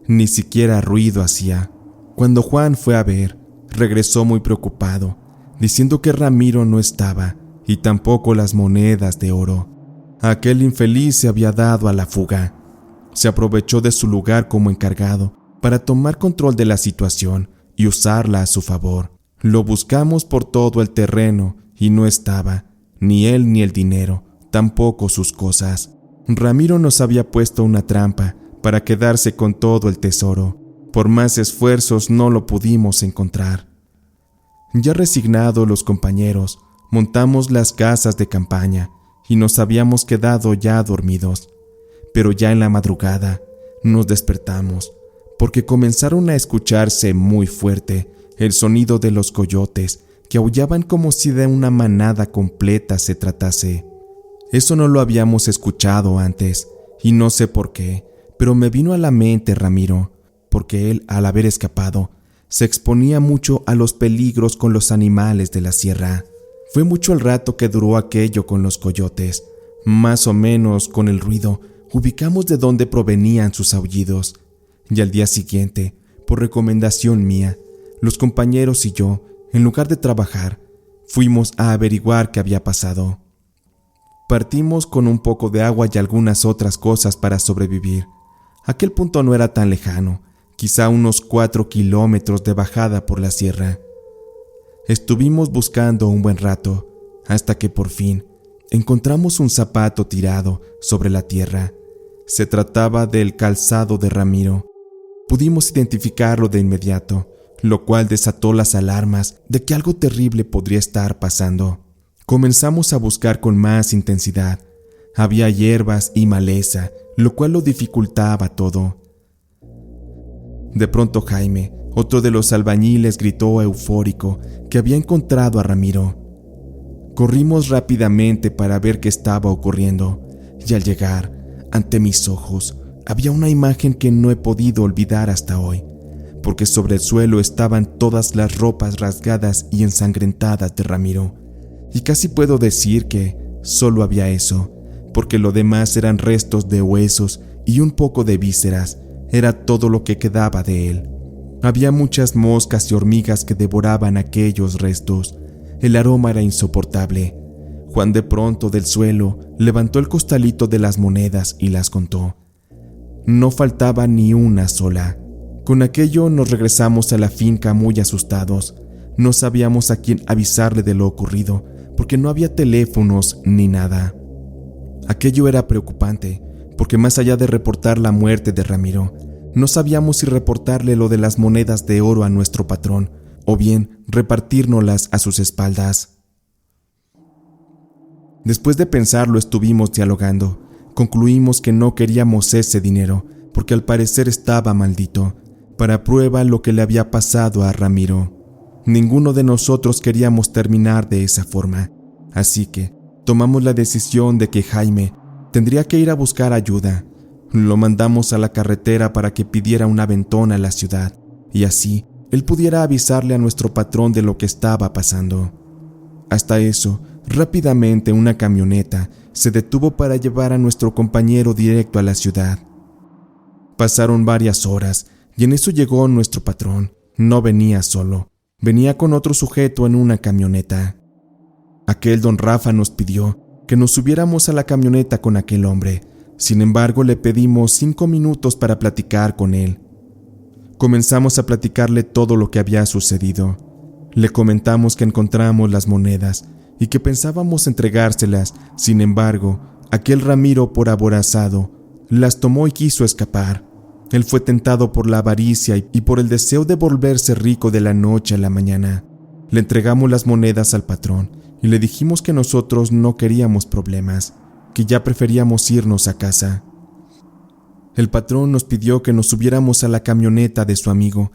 ni siquiera ruido hacía. Cuando Juan fue a ver, regresó muy preocupado, diciendo que Ramiro no estaba, y tampoco las monedas de oro. Aquel infeliz se había dado a la fuga. Se aprovechó de su lugar como encargado para tomar control de la situación y usarla a su favor. Lo buscamos por todo el terreno y no estaba, ni él ni el dinero, tampoco sus cosas. Ramiro nos había puesto una trampa para quedarse con todo el tesoro. Por más esfuerzos no lo pudimos encontrar. Ya resignados los compañeros, montamos las casas de campaña y nos habíamos quedado ya dormidos. Pero ya en la madrugada nos despertamos porque comenzaron a escucharse muy fuerte el sonido de los coyotes que aullaban como si de una manada completa se tratase. Eso no lo habíamos escuchado antes y no sé por qué, pero me vino a la mente Ramiro, porque él, al haber escapado, se exponía mucho a los peligros con los animales de la sierra. Fue mucho el rato que duró aquello con los coyotes. Más o menos con el ruido ubicamos de dónde provenían sus aullidos. Y al día siguiente, por recomendación mía, los compañeros y yo, en lugar de trabajar, fuimos a averiguar qué había pasado. Partimos con un poco de agua y algunas otras cosas para sobrevivir. Aquel punto no era tan lejano, quizá unos 4 kilómetros de bajada por la sierra. Estuvimos buscando un buen rato, hasta que por fin encontramos un zapato tirado sobre la tierra. Se trataba del calzado de Ramiro. Pudimos identificarlo de inmediato, lo cual desató las alarmas de que algo terrible podría estar pasando. Comenzamos a buscar con más intensidad. Había hierbas y maleza, lo cual lo dificultaba todo. De pronto Jaime, otro de los albañiles, gritó eufórico que había encontrado a Ramiro. Corrimos rápidamente para ver qué estaba ocurriendo, y al llegar, ante mis ojos, había una imagen que no he podido olvidar hasta hoy, porque sobre el suelo estaban todas las ropas rasgadas y ensangrentadas de Ramiro, y casi puedo decir que solo había eso, porque lo demás eran restos de huesos y un poco de vísceras. Era todo lo que quedaba de él. Había muchas moscas y hormigas que devoraban aquellos restos. El aroma era insoportable. Juan de pronto del suelo levantó el costalito de las monedas y las contó. No faltaba ni una sola. Con aquello nos regresamos a la finca muy asustados. No sabíamos a quién avisarle de lo ocurrido, porque no había teléfonos ni nada. Aquello era preocupante, porque más allá de reportar la muerte de Ramiro, no sabíamos si reportarle lo de las monedas de oro a nuestro patrón, o bien repartírnoslas a sus espaldas. Después de pensarlo estuvimos dialogando. Concluimos que no queríamos ese dinero, porque al parecer estaba maldito. Para prueba lo que le había pasado a Ramiro. Ninguno de nosotros queríamos terminar de esa forma, así que tomamos la decisión de que Jaime tendría que ir a buscar ayuda. Lo mandamos a la carretera para que pidiera un aventón a la ciudad, y así él pudiera avisarle a nuestro patrón de lo que estaba pasando. Hasta eso, rápidamente una camioneta se detuvo para llevar a nuestro compañero directo a la ciudad. Pasaron varias horas, y en eso llegó nuestro patrón. No venía solo, venía con otro sujeto en una camioneta. Aquel don Rafa nos pidió que nos subiéramos a la camioneta con aquel hombre. Sin embargo, le pedimos 5 minutos para platicar con él. Comenzamos a platicarle todo lo que había sucedido. Le comentamos que encontramos las monedas y que pensábamos entregárselas. Sin embargo, aquel Ramiro, por aborazado, las tomó y quiso escapar. Él fue tentado por la avaricia y por el deseo de volverse rico de la noche a la mañana. Le entregamos las monedas al patrón y le dijimos que nosotros no queríamos problemas, que ya preferíamos irnos a casa. El patrón nos pidió que nos subiéramos a la camioneta de su amigo,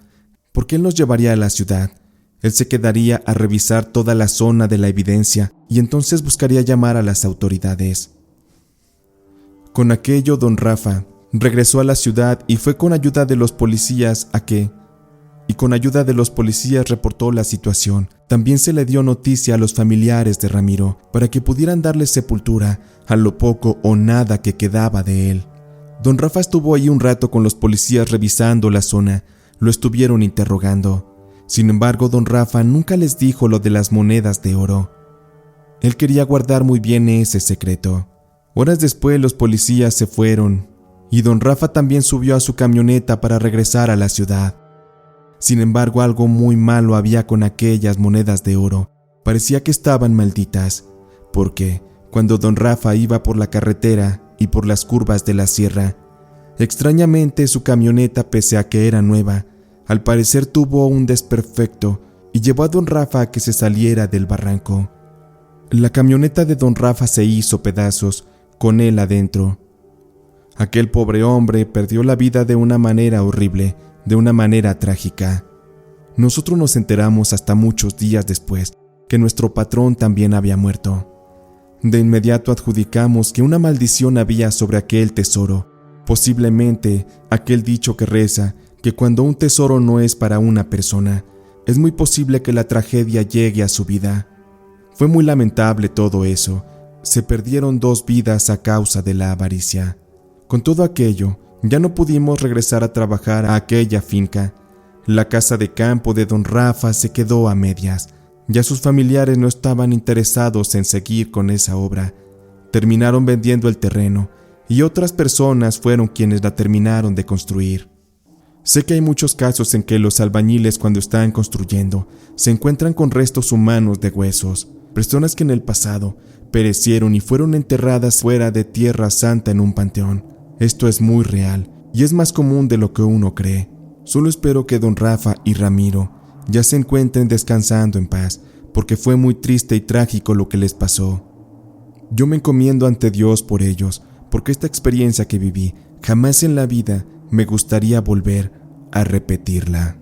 porque él nos llevaría a la ciudad. Él se quedaría a revisar toda la zona de la evidencia y entonces buscaría llamar a las autoridades. Con aquello, don Rafa regresó a la ciudad y fue con ayuda de los policías reportó la situación. También se le dio noticia a los familiares de Ramiro para que pudieran darle sepultura a lo poco o nada que quedaba de él. Don Rafa estuvo ahí un rato con los policías revisando la zona. Lo estuvieron interrogando. Sin embargo, don Rafa nunca les dijo lo de las monedas de oro. Él quería guardar muy bien ese secreto. Horas después los policías se fueron y don Rafa también subió a su camioneta para regresar a la ciudad. Sin embargo, algo muy malo había con aquellas monedas de oro. Parecía que estaban malditas, porque cuando don Rafa iba por la carretera y por las curvas de la sierra, extrañamente su camioneta, pese a que era nueva, al parecer tuvo un desperfecto y llevó a don Rafa a que se saliera del barranco. La camioneta de don Rafa se hizo pedazos, con él adentro. Aquel pobre hombre perdió la vida de una manera horrible, de una manera trágica. Nosotros nos enteramos hasta muchos días después que nuestro patrón también había muerto. De inmediato adjudicamos que una maldición había sobre aquel tesoro, posiblemente aquel dicho que reza que cuando un tesoro no es para una persona, es muy posible que la tragedia llegue a su vida. Fue muy lamentable todo eso. Se perdieron 2 vidas a causa de la avaricia. Con todo aquello, ya no pudimos regresar a trabajar a aquella finca. La casa de campo de don Rafa se quedó a medias. Ya sus familiares no estaban interesados en seguir con esa obra. Terminaron vendiendo el terreno y otras personas fueron quienes la terminaron de construir. Sé que hay muchos casos en que los albañiles, cuando están construyendo, se encuentran con restos humanos de huesos, personas que en el pasado perecieron y fueron enterradas fuera de Tierra Santa en un panteón. Esto es muy real y es más común de lo que uno cree. Solo espero que don Rafa y Ramiro ya se encuentren descansando en paz, porque fue muy triste y trágico lo que les pasó. Yo me encomiendo ante Dios por ellos, porque esta experiencia que viví, jamás en la vida me gustaría volver a repetirla.